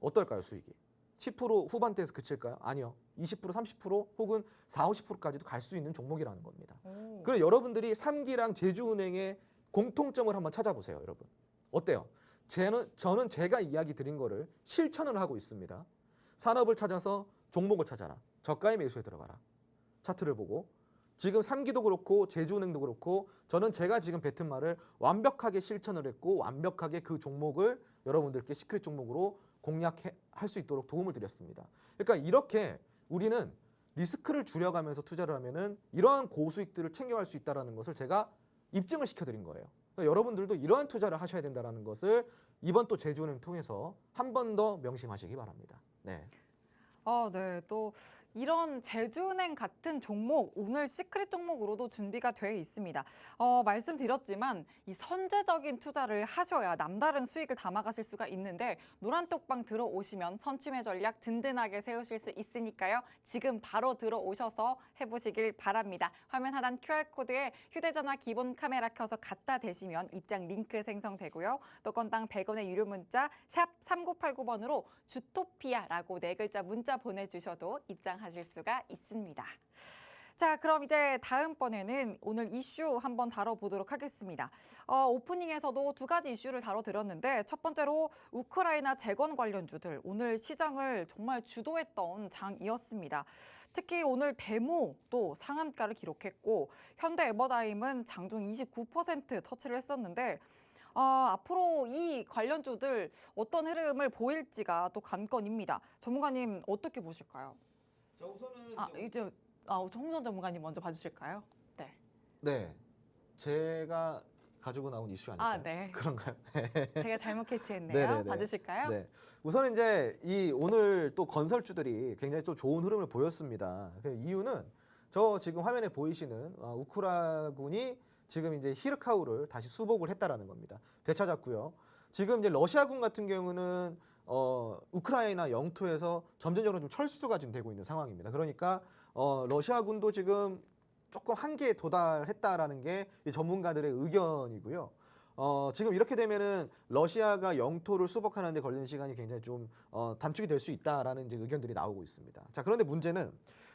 어떨까요, 수익이? 10% 후반대에서 그칠까요? 아니요. 20%, 30% 혹은 40, 50%까지도 갈 수 있는 종목이라는 겁니다. 그래서 여러분들이 삼기랑 제주은행의 공통점을 한번 찾아보세요, 여러분. 어때요? 저는 제가 이야기 드린 거를 실천을 하고 있습니다. 산업을 찾아서 종목을 찾아라. 저가의 매수에 들어가라. 차트를 보고 지금 삼기도 그렇고 제주은행도 그렇고 저는 제가 지금 뱉은 말을 완벽하게 실천을 했고 완벽하게 그 종목을 여러분들께 시크릿 종목으로 공략할 수 있도록 도움을 드렸습니다. 그러니까 이렇게 우리는 리스크를 줄여가면서 투자를 하면은 이러한 고수익들을 챙겨갈 수 있다는 것을 제가 입증을 시켜드린 거예요. 그러니까 여러분들도 이러한 투자를 하셔야 된다는 것을 이번 또 제주은행 통해서 한 번 더 명심하시기 바랍니다. 네. 네. 또 이런 제주은행 같은 종목 오늘 시크릿 종목으로도 준비가 되어 있습니다. 말씀드렸지만 이 선제적인 투자를 하셔야 남다른 수익을 담아가실 수가 있는데 노란톡방 들어오시면 선취매 전략 든든하게 세우실 수 있으니까요. 지금 바로 들어오셔서 해보시길 바랍니다. 화면 하단 QR코드에 휴대전화 기본 카메라 켜서 갖다 대시면 입장 링크 생성되고요. 또 건당 100원의 유료 문자 샵 3989번으로 주토피아라고 4글자 문자 보내주셔도 입장하실 수가 있습니다. 자, 그럼 이제 다음번에는 오늘 이슈 한번 다뤄보도록 하겠습니다. 오프닝에서도 두 가지 이슈를 다뤄드렸는데 첫 번째로 우크라이나 재건 관련주들 오늘 시장을 정말 주도했던 장이었습니다. 특히 오늘 데모도 상한가를 기록했고 현대 에버다임은 장중 29% 터치를 했었는데 앞으로 이 관련주들 어떤 흐름을 보일지가 또 관건입니다. 전문가님 어떻게 보실까요? 자, 우선은 이제 홍선 전문가님 먼저 봐주실까요? 네. 네. 제가 가지고 나온 이슈 아닐까요? 네. 그런가요? 제가 잘못 캐치했네요. 네네네. 봐주실까요? 네. 우선 이제 이 오늘 또 건설주들이 굉장히 또 좋은 흐름을 보였습니다. 그 이유는 저 지금 화면에 보이시는 우크라군이 지금 이제 히르카우를 다시 수복을 했다라는 겁니다. 되찾았고요. 지금 이제 러시아군 같은 경우는 우크라이나 영토에서 점진적으로 좀 철수가 지금 되고 있는 상황입니다. 그러니까 러시아군도 지금 조금 한계에 도달했다라는 게 이 전문가들의 의견이고요. 지금 이렇게 되면은 러시아가 영토를 수복하는 데 걸리는 시간이 굉장히 좀 단축이 될 수 있다라는 이제 의견들이 나오고 있습니다. 자, 그런데 문제는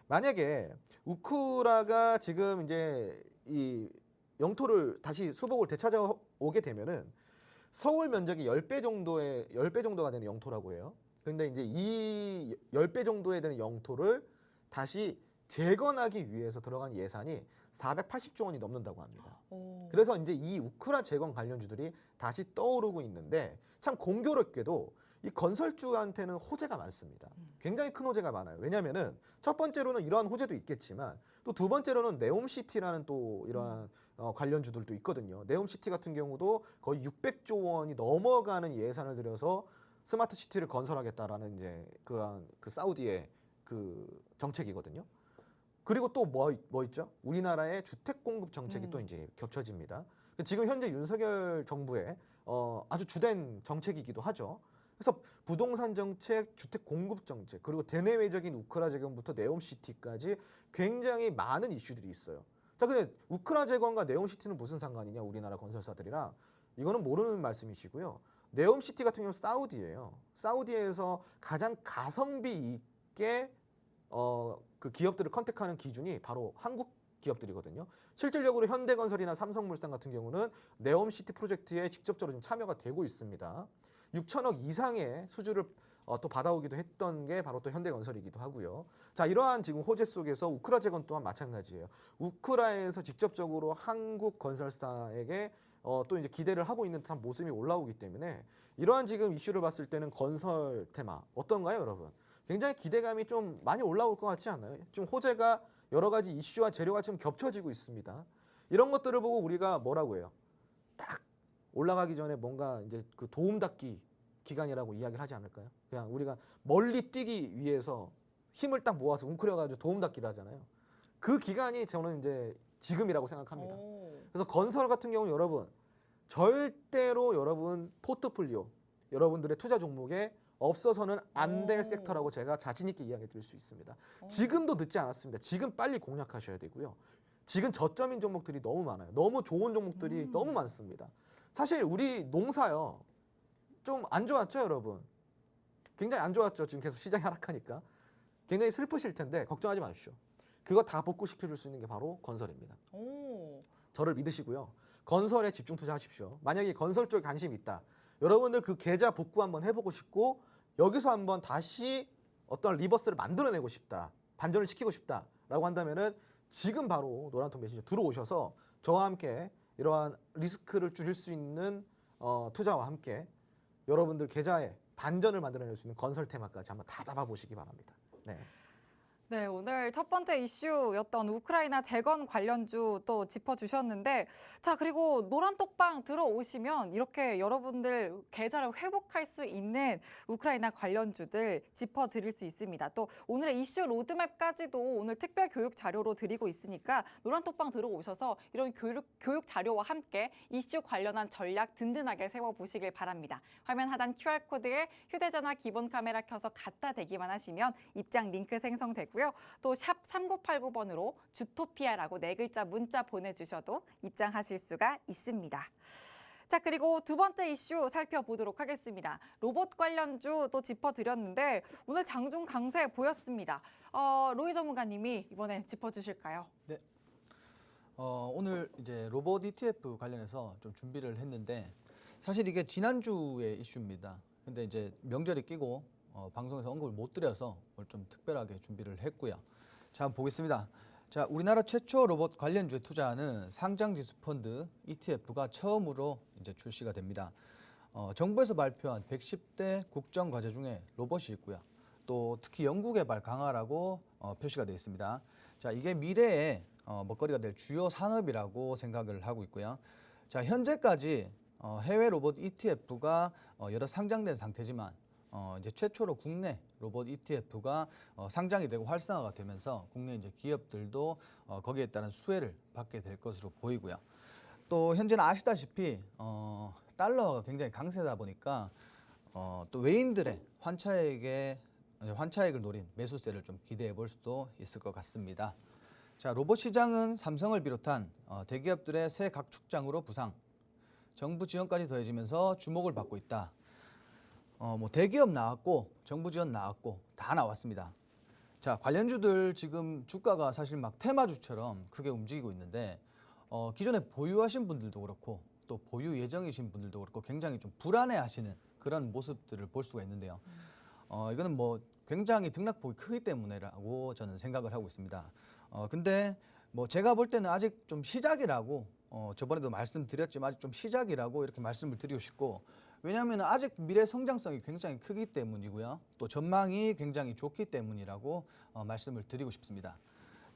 만약에 우크라가 지금 이제 이 영토를 다시 수복을 되찾아오게 되면은 서울 면적이 10배 정도가 되는 영토라고 해요. 근데 이제 이 10배 정도에 되는 영토를 다시 재건하기 위해서 들어간 예산이 480조 원이 넘는다고 합니다. 오. 그래서 이제 이 우크라 재건 관련주들이 다시 떠오르고 있는데 참 공교롭게도 이 건설주한테는 호재가 많습니다. 굉장히 큰 호재가 많아요. 왜냐하면은 첫 번째로는 이러한 호재도 있겠지만 또 두 번째로는 네옴시티라는 또 이러한 관련주들도 있거든요. 네옴시티 같은 경우도 거의 600조 원이 넘어가는 예산을 들여서 스마트 시티를 건설하겠다라는 이제 그런 그 사우디의 그 정책이거든요. 그리고 또 뭐 있죠? 우리나라의 주택 공급 정책이 또 이제 겹쳐집니다. 지금 현재 윤석열 정부의 아주 주된 정책이기도 하죠. 그래서 부동산 정책, 주택 공급 정책, 그리고 대내외적인 우크라 재건부터 네옴시티까지 굉장히 많은 이슈들이 있어요. 자, 근데 우크라 재건과 네옴시티는 무슨 상관이냐? 우리나라 건설사들이랑 이거는 모르는 말씀이시고요. 네옴시티 같은 경우 사우디예요. 사우디에서 가장 가성비 있게 그 기업들을 컨택하는 기준이 바로 한국 기업들이거든요. 실질적으로 현대건설이나 삼성물산 같은 경우는 네옴시티 프로젝트에 직접적으로 좀 참여가 되고 있습니다. 6천억 이상의 수주를 또 받아오기도 했던 게 바로 또 현대건설이기도 하고요. 자, 이러한 지금 호재 속에서 우크라 재건 또한 마찬가지예요. 우크라에서 직접적으로 한국 건설사에게 또 이제 기대를 하고 있는 듯한 모습이 올라오기 때문에 이러한 지금 이슈를 봤을 때는 건설 테마 어떤가요, 여러분? 굉장히 기대감이 좀 많이 올라올 것 같지 않나요? 좀 호재가 여러 가지 이슈와 재료가 좀 겹쳐지고 있습니다. 이런 것들을 보고 우리가 뭐라고 해요? 딱 올라가기 전에 뭔가 이제 그 도움닫기 기간이라고 이야기를 하지 않을까요? 그냥 우리가 멀리 뛰기 위해서 힘을 딱 모아서 웅크려가지고 도움닫기를 하잖아요. 그 기간이 저는 이제 지금이라고 생각합니다. 그래서 건설 같은 경우 여러분 절대로 여러분 포트폴리오 여러분들의 투자 종목에 없어서는 안 될 섹터라고 제가 자신 있게 이야기 드릴 수 있습니다. 지금도 늦지 않았습니다. 지금 빨리 공략하셔야 되고요. 지금 저점인 종목들이 너무 많아요. 너무 좋은 종목들이 너무 많습니다. 사실 우리 농사요. 좀 안 좋았죠, 여러분? 굉장히 안 좋았죠. 지금 계속 시장이 하락하니까. 굉장히 슬프실 텐데 걱정하지 마십시오. 그거 다 복구시켜줄 수 있는 게 바로 건설입니다. 저를 믿으시고요. 건설에 집중 투자하십시오. 만약에 건설 쪽에 관심이 있다. 여러분들 그 계좌 복구 한번 해보고 싶고 여기서 한번 다시 어떤 리버스를 만들어내고 싶다. 반전을 시키고 싶다라고 한다면은 지금 바로 노란통 메신저 들어오셔서 저와 함께 이러한 리스크를 줄일 수 있는 투자와 함께 여러분들 계좌에 반전을 만들어낼 수 있는 건설 테마까지 한번 다 잡아보시기 바랍니다. 네. 네, 오늘 첫 번째 이슈였던 우크라이나 재건 관련주 또 짚어주셨는데 자, 그리고 노란톡방 들어오시면 이렇게 여러분들 계좌를 회복할 수 있는 우크라이나 관련주들 짚어드릴 수 있습니다. 또 오늘의 이슈 로드맵까지도 오늘 특별 교육 자료로 드리고 있으니까 노란톡방 들어오셔서 이런 교육 자료와 함께 이슈 관련한 전략 든든하게 세워보시길 바랍니다. 화면 하단 QR코드에 휴대전화 기본 카메라 켜서 갖다 대기만 하시면 입장 링크 생성되고요. 또 샵 3989번으로 주토피아라고 4글자 문자 보내주셔도 입장하실 수가 있습니다. 자, 그리고 두 번째 이슈 살펴보도록 하겠습니다. 로봇 관련주 또 짚어드렸는데 오늘 장중 강세 보였습니다. 로이 전문가님이 이번에 짚어주실까요? 네. 오늘 이제 로봇 ETF 관련해서 좀 준비를 했는데 사실 이게 지난주의 이슈입니다. 근데 이제 명절이 끼고 방송에서 언급을 못 드려서 오늘 좀 특별하게 준비를 했고요. 자, 한번 보겠습니다. 자, 우리나라 최초 로봇 관련주에 투자하는 상장지수 펀드 ETF가 처음으로 이제 출시가 됩니다. 정부에서 발표한 110대 국정 과제 중에 로봇이 있고요. 또 특히 연구개발 강화라고 표시가 되어 있습니다. 자, 이게 미래의 먹거리가 될 주요 산업이라고 생각을 하고 있고요. 자, 현재까지 해외 로봇 ETF가 여러 상장된 상태지만 이제 최초로 국내 로봇 ETF가 상장이 되고 활성화가 되면서 국내 이제 기업들도 거기에 따른 수혜를 받게 될 것으로 보이고요. 또 현재는 아시다시피 달러가 굉장히 강세다 보니까 또 외인들의 환차익을 노린 매수세를 좀 기대해 볼 수도 있을 것 같습니다. 자, 로봇 시장은 삼성을 비롯한 대기업들의 새 각축장으로 부상, 정부 지원까지 더해지면서 주목을 받고 있다. 뭐 대기업 나왔고 정부 지원 나왔고 다 나왔습니다. 자, 관련주들 지금 주가가 사실 막 테마주처럼 크게 움직이고 있는데 기존에 보유하신 분들도 그렇고 또 보유 예정이신 분들도 그렇고 굉장히 좀 불안해하시는 그런 모습들을 볼 수가 있는데요. 이거는 뭐 굉장히 등락폭이 크기 때문에라고 저는 생각을 하고 있습니다. 근데 뭐 제가 볼 때는 아직 좀 시작이라고 저번에도 말씀드렸지만 아직 좀 시작이라고 이렇게 말씀을 드리고 싶고, 왜냐하면 아직 미래 성장성이 굉장히 크기 때문이고요. 또 전망이 굉장히 좋기 때문이라고 말씀을 드리고 싶습니다.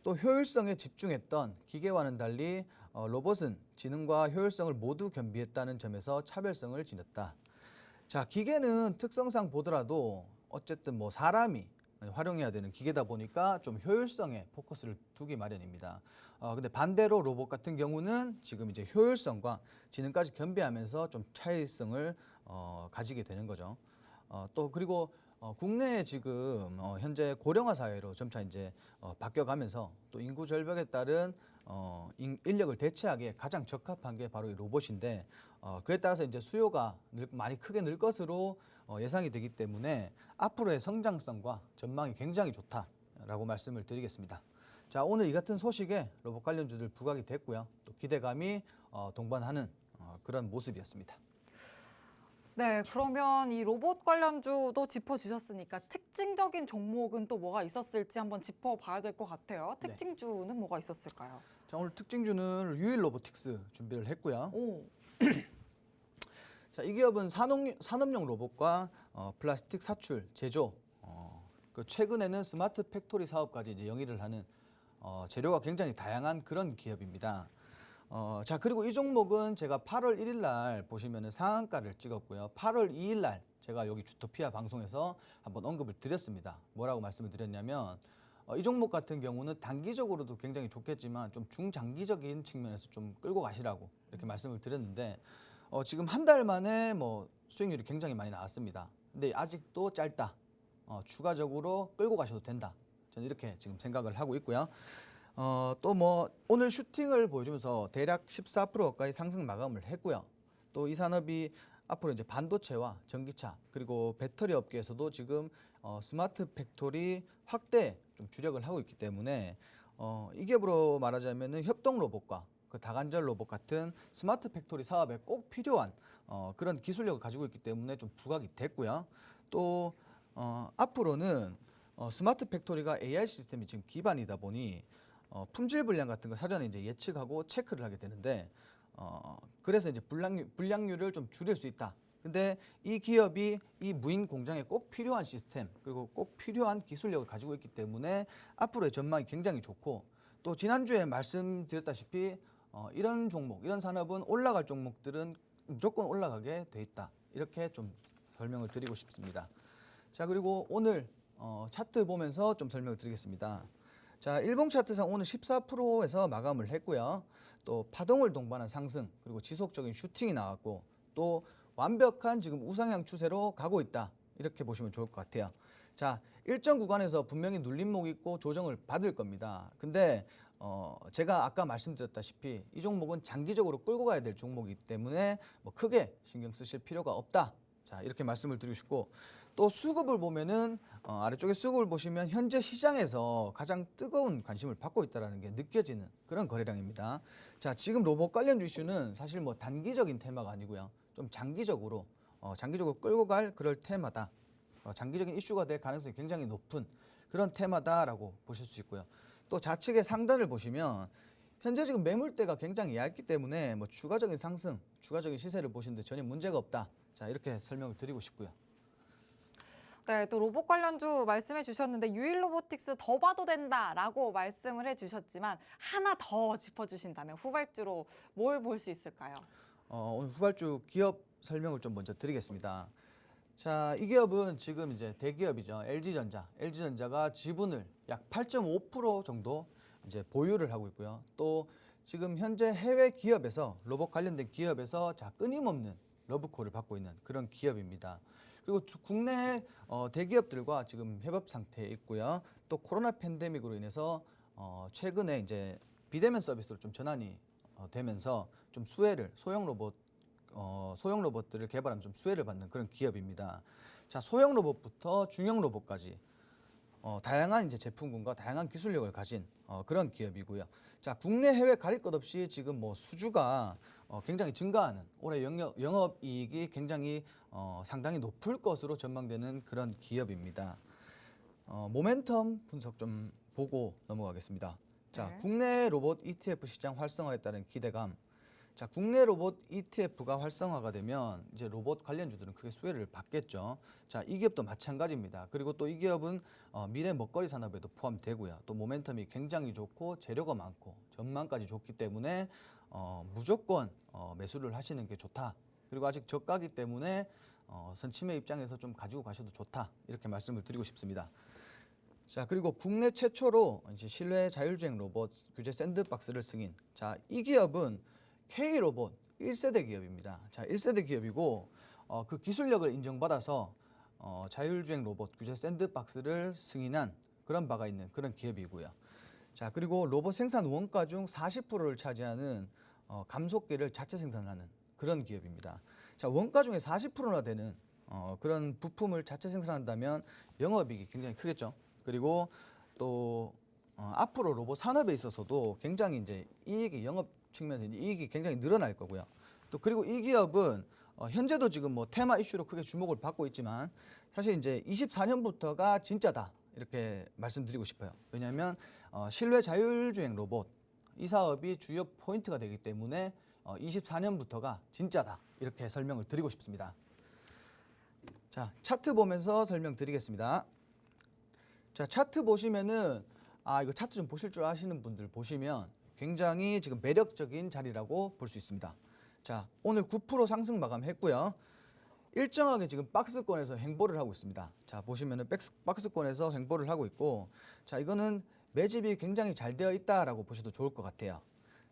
또 효율성에 집중했던 기계와는 달리 로봇은 지능과 효율성을 모두 겸비했다는 점에서 차별성을 지녔다. 자, 기계는 특성상 보더라도 어쨌든 뭐 사람이 활용해야 되는 기계다 보니까 좀 효율성에 포커스를 두기 마련입니다. 근데 반대로 로봇 같은 경우는 지금 이제 효율성과 지능까지 겸비하면서 좀 차이성을 가지게 되는 거죠. 또 그리고 국내에 지금 현재 고령화 사회로 점차 이제 바뀌어가면서 또 인구 절벽에 따른 인력을 대체하기에 가장 적합한 게 바로 이 로봇인데, 그에 따라서 이제 수요가 많이 크게 늘 것으로 예상이 되기 때문에 앞으로의 성장성과 전망이 굉장히 좋다라고 말씀을 드리겠습니다. 자, 오늘 이 같은 소식에 로봇 관련주들 부각이 됐고요. 또 기대감이 동반하는 그런 모습이었습니다. 네, 그러면 이 로봇 관련주도 짚어주셨으니까 특징적인 종목은 또 뭐가 있었을지 한번 짚어봐야 될 것 같아요. 네. 특징주는 뭐가 있었을까요? 자, 오늘 특징주는 유일 로보틱스 준비를 했고요. 오, 자, 이 기업은 산업용 로봇과 플라스틱 사출, 제조, 그 최근에는 스마트 팩토리 사업까지 이제 영위를 하는 재료가 굉장히 다양한 그런 기업입니다. 자, 그리고 이 종목은 제가 8월 1일 날 보시면은 상한가를 찍었고요. 8월 2일 날 제가 여기 주토피아 방송에서 한번 언급을 드렸습니다. 뭐라고 말씀을 드렸냐면, 이 종목 같은 경우는 단기적으로도 굉장히 좋겠지만 좀 중장기적인 측면에서 좀 끌고 가시라고 이렇게 말씀을 드렸는데, 지금 한 달 만에 뭐 수익률이 굉장히 많이 나왔습니다. 근데 아직도 짧다. 추가적으로 끌고 가셔도 된다. 저는 이렇게 지금 생각을 하고 있고요. 또 뭐 오늘 슈팅을 보여주면서 대략 14% 가까이 상승 마감을 했고요. 또 이 산업이 앞으로 이제 반도체와 전기차 그리고 배터리 업계에서도 지금 스마트 팩토리 확대 좀 주력을 하고 있기 때문에 이 기업으로 말하자면은 협동 로봇과 그 다관절 로봇 같은 스마트 팩토리 사업에 꼭 필요한 그런 기술력을 가지고 있기 때문에 좀 부각이 됐고요. 또 앞으로는 스마트 팩토리가 AI 시스템이 지금 기반이다 보니 품질 불량 같은 거 사전에 이제 예측하고 체크를 하게 되는데, 그래서 이제 불량률을 좀 줄일 수 있다. 근데 이 기업이 이 무인 공장에 꼭 필요한 시스템 그리고 꼭 필요한 기술력을 가지고 있기 때문에 앞으로의 전망이 굉장히 좋고, 또 지난주에 말씀드렸다시피 이런 종목, 이런 산업은 올라갈 종목들은 무조건 올라가게 돼 있다. 이렇게 좀 설명을 드리고 싶습니다. 자, 그리고 오늘 차트 보면서 좀 설명을 드리겠습니다. 자, 일봉 차트상 오늘 14%에서 마감을 했고요. 또 파동을 동반한 상승 그리고 지속적인 슈팅이 나왔고, 또 완벽한 지금 우상향 추세로 가고 있다. 이렇게 보시면 좋을 것 같아요. 자, 일정 구간에서 분명히 눌림목이 있고 조정을 받을 겁니다. 근데 제가 아까 말씀드렸다시피 이 종목은 장기적으로 끌고 가야 될 종목이기 때문에 뭐 크게 신경 쓰실 필요가 없다. 자, 이렇게 말씀을 드리고 싶고, 또 수급을 보면은 아래쪽에 수급을 보시면 현재 시장에서 가장 뜨거운 관심을 받고 있다는 게 느껴지는 그런 거래량입니다. 자, 지금 로봇 관련주 이슈는 사실 뭐 단기적인 테마가 아니고요. 좀 장기적으로 끌고 갈 그럴 테마다. 장기적인 이슈가 될 가능성이 굉장히 높은 그런 테마다라고 보실 수 있고요. 또 좌측의 상단을 보시면 현재 지금 매물대가 굉장히 얇기 때문에 뭐 추가적인 상승, 추가적인 시세를 보시는데 전혀 문제가 없다. 자, 이렇게 설명을 드리고 싶고요. 네, 또 로봇 관련주 말씀해 주셨는데 유일 로보틱스 더 봐도 된다라고 말씀을 해주셨지만 하나 더 짚어주신다면 후발주로 뭘 볼 수 있을까요? 오늘 후발주 기업 설명을 좀 먼저 드리겠습니다. 자, 이 기업은 지금 이제 대기업이죠. LG전자가 지분을 약 8.5% 정도 이제 보유를 하고 있고요. 또 지금 현재 해외 기업에서 로봇 관련된 기업에서 끊임없는 러브콜을 받고 있는 그런 기업입니다. 그리고 국내 대기업들과 지금 협업 상태에 있고요. 또 코로나 팬데믹으로 인해서 최근에 이제 비대면 서비스로 좀 전환이 되면서 좀 소형 로봇들을 개발하면 좀 수혜를 받는 그런 기업입니다. 자, 소형 로봇부터 중형 로봇까지 다양한 이제 제품군과 다양한 기술력을 가진 그런 기업이고요. 자, 국내 해외 가릴 것 없이 지금 뭐 수주가 굉장히 증가하는, 올해 영업이익이 굉장히 상당히 높을 것으로 전망되는 그런 기업입니다. 모멘텀 분석 좀 보고 넘어가겠습니다. 자, 네. 국내 로봇 ETF 시장 활성화에 따른 기대감. 자, 국내 로봇 ETF가 활성화가 되면 이제 로봇 관련주들은 크게 수혜를 받겠죠. 자, 이 기업도 마찬가지입니다. 그리고 또 이 기업은 미래 먹거리 산업에도 포함되고요. 또 모멘텀이 굉장히 좋고 재료가 많고 전망까지 좋기 때문에 무조건 매수를 하시는 게 좋다. 그리고 아직 저가기 때문에 선침의 입장에서 좀 가지고 가셔도 좋다. 이렇게 말씀을 드리고 싶습니다. 자, 그리고 국내 최초로 이제 실내 자율주행 로봇 규제 샌드박스를 승인. 자, 이 기업은 K로봇 1세대 기업입니다. 자, 1세대 기업이고 그 기술력을 인정받아서 자율주행 로봇 규제 샌드박스를 승인한 그런 바가 있는 그런 기업이고요. 자, 그리고 로봇 생산 원가 중 40%를 차지하는 감속기를 자체 생산하는 그런 기업입니다. 자, 원가 중에 40%나 되는 그런 부품을 자체 생산한다면 영업이익이 굉장히 크겠죠. 그리고 또 앞으로 로봇 산업에 있어서도 굉장히 이제 이익이 영업 측면에서 이익이 굉장히 늘어날 거고요. 또 그리고 이 기업은 현재도 지금 뭐 테마 이슈로 크게 주목을 받고 있지만 사실 이제 24년부터가 진짜다 이렇게 말씀드리고 싶어요. 왜냐하면 실내 자율주행 로봇 이 사업이 주요 포인트가 되기 때문에 24년부터가 진짜다 이렇게 설명을 드리고 싶습니다. 자, 차트 보면서 설명드리겠습니다. 자, 차트 보시면은 이거 차트 좀 보실 줄 아시는 분들 보시면 굉장히 지금 매력적인 자리라고 볼 수 있습니다. 자, 오늘 9% 상승 마감했고요. 일정하게 지금 박스권에서 행보를 하고 있습니다. 자, 보시면은 박스권에서 행보를 하고 있고, 자, 이거는 매집이 굉장히 잘 되어 있다라고 보셔도 좋을 것 같아요.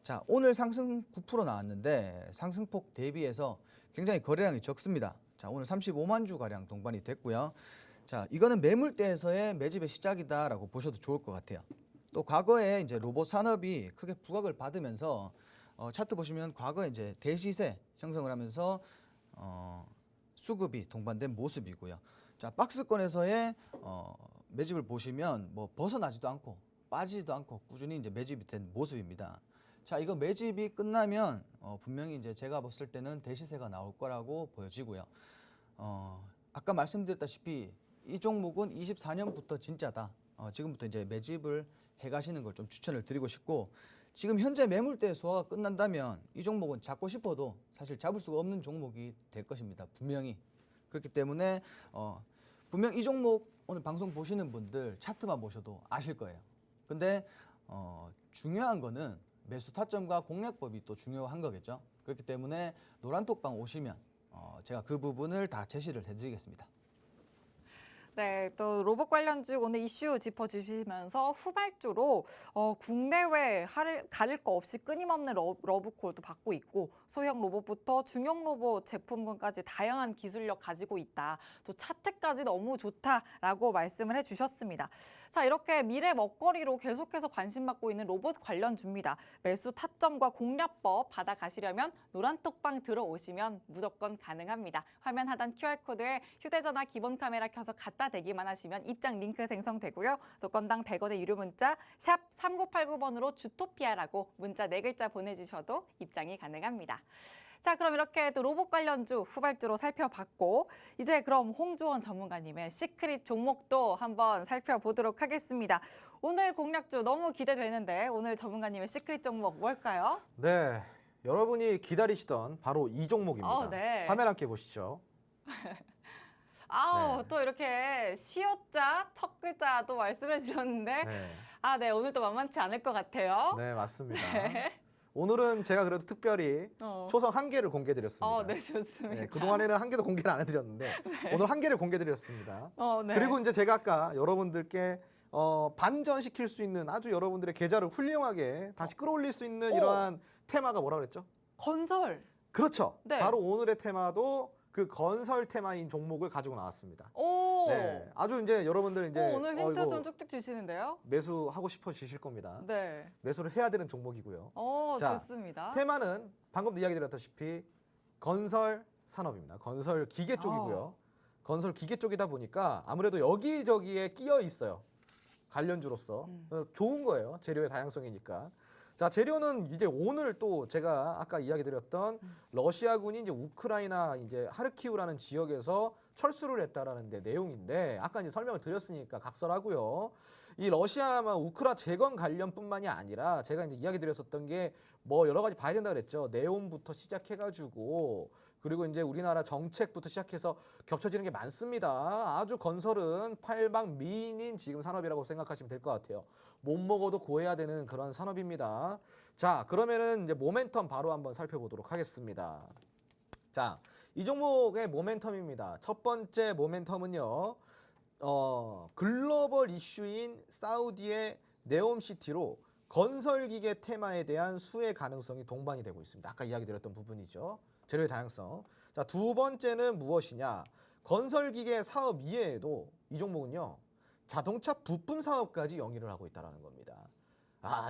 자, 오늘 상승 9% 나왔는데 상승폭 대비해서 굉장히 거래량이 적습니다. 자, 오늘 35만 주 가량 동반이 됐고요. 자, 이거는 매물대에서의 매집의 시작이다라고 보셔도 좋을 것 같아요. 또 과거에 이제 로봇 산업이 크게 부각을 받으면서 차트 보시면 과거에 이제 대시세 형성을 하면서 수급이 동반된 모습이고요. 자, 박스권에서의 매집을 보시면 뭐 벗어나지도 않고 빠지지도 않고 꾸준히 이제 매집이 된 모습입니다. 자, 이거 매집이 끝나면 분명히 이제 제가 봤을 때는 대시세가 나올 거라고 보여지고요. 아까 말씀드렸다시피 이 종목은 24년부터 진짜다. 지금부터 이제 매집을 해가시는 걸 좀 추천을 드리고 싶고, 지금 현재 매물대 소화가 끝난다면 이 종목은 잡고 싶어도 사실 잡을 수가 없는 종목이 될 것입니다. 분명히. 그렇기 때문에 분명 이 종목 오늘 방송 보시는 분들 차트만 보셔도 아실 거예요. 근데 중요한 거는 매수 타점과 공략법이 또 중요한 거겠죠. 그렇기 때문에 노란톡방 오시면 제가 그 부분을 다 제시를 해드리겠습니다. 네, 또 로봇 관련주 오늘 이슈 짚어주시면서 후발주로 국내외 가릴 거 없이 끊임없는 러브콜도 받고 있고, 소형 로봇부터 중형 로봇 제품군까지 다양한 기술력 가지고 있다. 또 차트까지 너무 좋다라고 말씀을 해주셨습니다. 자, 이렇게 미래 먹거리로 계속해서 관심 받고 있는 로봇 관련주입니다. 매수 타점과 공략법 받아가시려면 노란톡방 들어오시면 무조건 가능합니다. 화면 하단 QR코드에 휴대전화 기본 카메라 켜서 갖다 대기만 하시면 입장 링크 생성되고요. 또 건당 100원의 유료 문자 샵 3989번으로 주토피아라고 문자 4글자 보내주셔도 입장이 가능합니다. 자, 그럼 이렇게 또 로봇 관련주 후발주로 살펴봤고, 이제 그럼 홍주원 전문가님의 시크릿 종목도 한번 살펴보도록 하겠습니다. 오늘 공략주 너무 기대되는데 오늘 전문가님의 시크릿 종목 뭘까요? 네, 여러분이 기다리시던 바로 이 종목입니다. 네. 화면 함께 보시죠. 아우, 네. 또 이렇게 시옷자 첫 글자도 말씀해 주셨는데 네, 네, 오늘도 만만치 않을 것 같아요. 네 맞습니다. 네. 오늘은 제가 그래도 특별히 초성 1개를 공개드렸습니다. 네, 좋습니다. 네, 그동안에는 1개도 공개를 안 해드렸는데 오늘 1개를 공개드렸습니다. 네. 그리고 이제 제가 아까 여러분들께 반전시킬 수 있는 아주 여러분들의 계좌를 훌륭하게 다시 끌어올릴 수 있는 이러한 테마가 뭐라 그랬죠? 건설. 그렇죠. 네. 바로 오늘의 테마도 그 건설 테마인 종목을 가지고 나왔습니다. 오. 네, 아주 이제 여러분들 이제 오늘 힌트 이거 좀 쭉쭉 주시는데요. 매수하고 싶어지실 겁니다. 네. 매수를 해야 되는 종목이고요. 자, 좋습니다. 테마는 방금도 이야기 드렸다시피 건설 산업입니다. 건설 기계 쪽이고요. 건설 기계 쪽이다 보니까 아무래도 여기저기에 끼어 있어요. 관련주로서 좋은 거예요. 재료의 다양성이니까. 자, 재료는 이제 오늘 또 제가 아까 이야기 드렸던 러시아군이 이제 우크라이나 이제 하르키우라는 지역에서 철수를 했다라는 데 내용인데 아까 이제 설명을 드렸으니까 각설하고요. 이 러시아만 우크라 재건 관련뿐만이 아니라 제가 이제 이야기 드렸었던 게 뭐 여러 가지 봐야 된다 그랬죠. 네온부터 시작해가지고 그리고 이제 우리나라 정책부터 시작해서 겹쳐지는 게 많습니다. 아주 건설은 팔방미인인 지금 산업이라고 생각하시면 될 것 같아요. 못 먹어도 고해야 되는 그런 산업입니다. 자, 그러면은 이제 모멘텀 바로 한번 살펴보도록 하겠습니다. 자, 이 종목의 모멘텀입니다. 첫 번째 모멘텀은요. 글로벌 이슈인 사우디의 네옴시티로 건설기계 테마에 대한 수혜 가능성이 동반이 되고 있습니다. 아까 이야기 드렸던 부분이죠. 재료의 다양성. 자, 두 번째는 무엇이냐? 건설기계 사업 이외에도 이 종목은요. 자동차 부품 사업까지 영위를 하고 있다는 겁니다.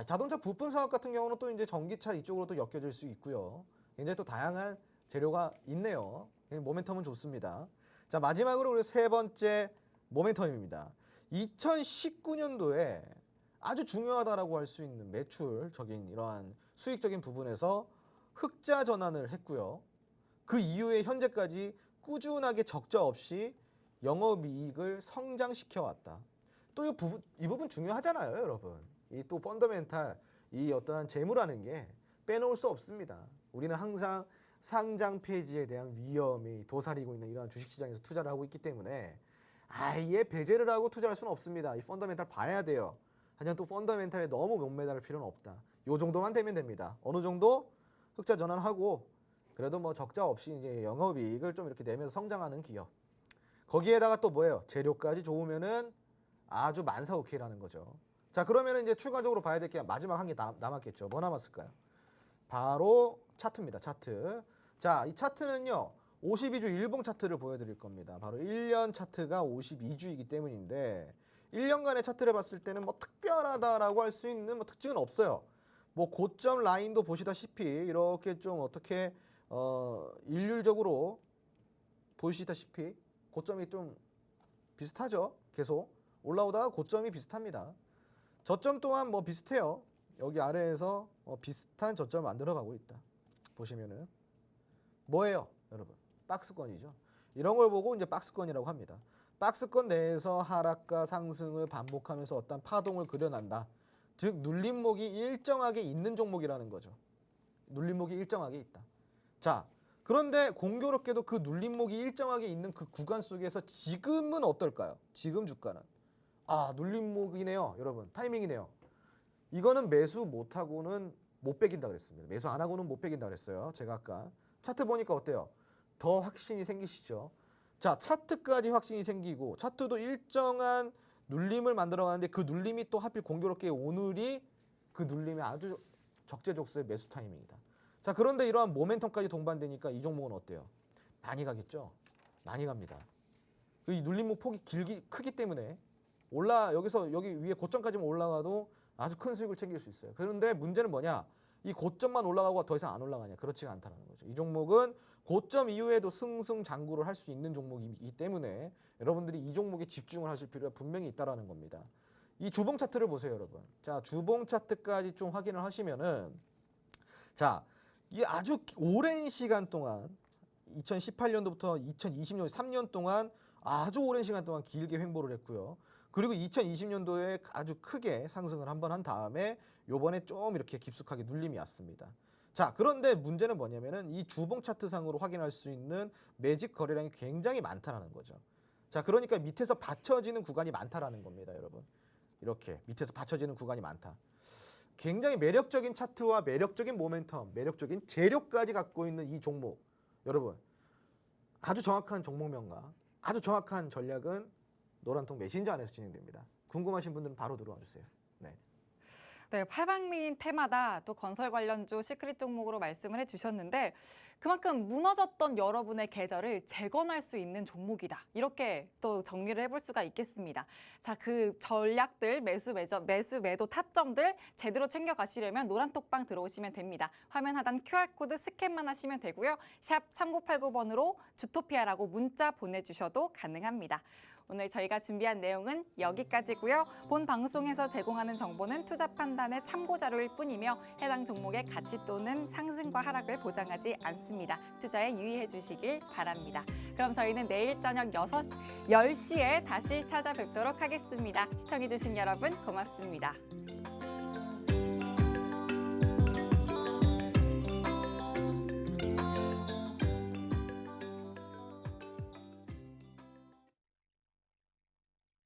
자동차 부품 사업 같은 경우는 또 이제 전기차 이쪽으로 또 엮여질 수 있고요. 굉장히 또 다양한 재료가 있네요. 모멘텀은 좋습니다. 자, 마지막으로 우리 세 번째 모멘텀입니다. 2019년도에 아주 중요하다라고 할 수 있는 매출적인 이러한 수익적인 부분에서 흑자 전환을 했고요. 그 이후에 현재까지 꾸준하게 적자 없이 영업이익을 성장시켜 왔다. 또 이 부분 중요하잖아요, 여러분. 이 또 펀더멘탈, 이 어떠한 재무라는 게 빼놓을 수 없습니다. 우리는 항상 상장 폐지에 대한 위험이 도사리고 있는 이러한 주식시장에서 투자를 하고 있기 때문에 아예 배제를 하고 투자할 수는 없습니다. 이 펀더멘탈 봐야 돼요. 하지만 또 펀더멘탈에 너무 목매달 필요는 없다. 요 정도만 되면 됩니다. 어느 정도 흑자 전환하고 그래도 뭐 적자 없이 이제 영업이익을 좀 이렇게 내면서 성장하는 기업. 거기에다가 또 뭐예요? 재료까지 좋으면은 아주 만사오케이라는 거죠. 자, 그러면은 이제 추가적으로 봐야 될 게 마지막 한 개 남았겠죠. 뭐 남았을까요? 바로 차트입니다. 차트. 자, 이 차트는요. 52주 일봉 차트를 보여드릴 겁니다. 바로 1년 차트가 52주이기 때문인데 1년간의 차트를 봤을 때는 뭐 특별하다라고 할 수 있는 뭐 특징은 없어요. 뭐 고점 라인도 보시다시피 이렇게 좀 어떻게 일률적으로 보시다시피 고점이 좀 비슷하죠. 계속 올라오다가 고점이 비슷합니다. 저점 또한 뭐 비슷해요. 여기 아래에서 비슷한 저점을 만들어가고 있다. 보시면은 뭐예요, 여러분? 박스권이죠. 이런 걸 보고 이제 박스권이라고 합니다. 박스권 내에서 하락과 상승을 반복하면서 어떤 파동을 그려난다. 즉 눌림목이 일정하게 있는 종목이라는 거죠. 눌림목이 일정하게 있다. 자, 그런데 공교롭게도 그 눌림목이 일정하게 있는 그 구간 속에서 지금은 어떨까요? 지금 주가는 눌림목이네요, 여러분. 타이밍이네요. 이거는 매수 못하고는 못 빼긴다 그랬습니다. 매수 안 하고는 못 빼긴다 그랬어요. 제가 아까 차트 보니까 어때요? 더 확신이 생기시죠? 자, 차트까지 확신이 생기고 차트도 일정한 눌림을 만들어가는데 그 눌림이 또 하필 공교롭게 오늘이 그 눌림이 아주 적재적소의 매수 타이밍이다. 자, 그런데 이러한 모멘텀까지 동반되니까 이 종목은 어때요? 많이 가겠죠? 많이 갑니다. 이 눌림목 폭이 크기 때문에 여기서 여기 위에 고점까지만 올라가도 아주 큰 수익을 챙길 수 있어요. 그런데 문제는 뭐냐? 이 고점만 올라가고 더 이상 안 올라가냐? 그렇지가 않다는 거죠. 이 종목은 고점 이후에도 승승장구를 할 수 있는 종목이기 때문에 여러분들이 이 종목에 집중을 하실 필요가 분명히 있다라는 겁니다. 이 주봉 차트를 보세요, 여러분. 자, 주봉 차트까지 좀 확인을 하시면은 자, 이 아주 오랜 시간 동안 2018년도부터 2020년 3년 동안 아주 오랜 시간 동안 길게 횡보를 했고요. 그리고 2020년도에 아주 크게 상승을 한번 한 다음에 요번에 좀 이렇게 깊숙하게 눌림이 왔습니다. 자, 그런데 문제는 뭐냐면은 이 주봉 차트상으로 확인할 수 있는 매직 거래량이 굉장히 많다라는 거죠. 자, 그러니까 밑에서 받쳐지는 구간이 많다라는 겁니다, 여러분. 이렇게 밑에서 받쳐지는 구간이 많다. 굉장히 매력적인 차트와 매력적인 모멘텀, 매력적인 재료까지 갖고 있는 이 종목. 여러분, 아주 정확한 종목명과 아주 정확한 전략은 노란통 메신저 안에서 진행됩니다. 궁금하신 분들은 바로 들어와 주세요. 네. 네, 팔방미인 테마다 또 건설 관련주 시크릿 종목으로 말씀을 해주셨는데 그만큼 무너졌던 여러분의 계좌를 재건할 수 있는 종목이다. 이렇게 또 정리를 해볼 수가 있겠습니다. 자, 그 전략들, 매수 매도 타점들 제대로 챙겨가시려면 노란톡방 들어오시면 됩니다. 화면 하단 QR코드 스캔만 하시면 되고요. 샵 3989번으로 주토피아라고 문자 보내주셔도 가능합니다. 오늘 저희가 준비한 내용은 여기까지고요. 본 방송에서 제공하는 정보는 투자 판단의 참고 자료일 뿐이며 해당 종목의 가치 또는 상승과 하락을 보장하지 않습니다. 투자에 유의해 주시길 바랍니다. 그럼 저희는 내일 저녁 10시에 다시 찾아뵙도록 하겠습니다. 시청해 주신 여러분 고맙습니다.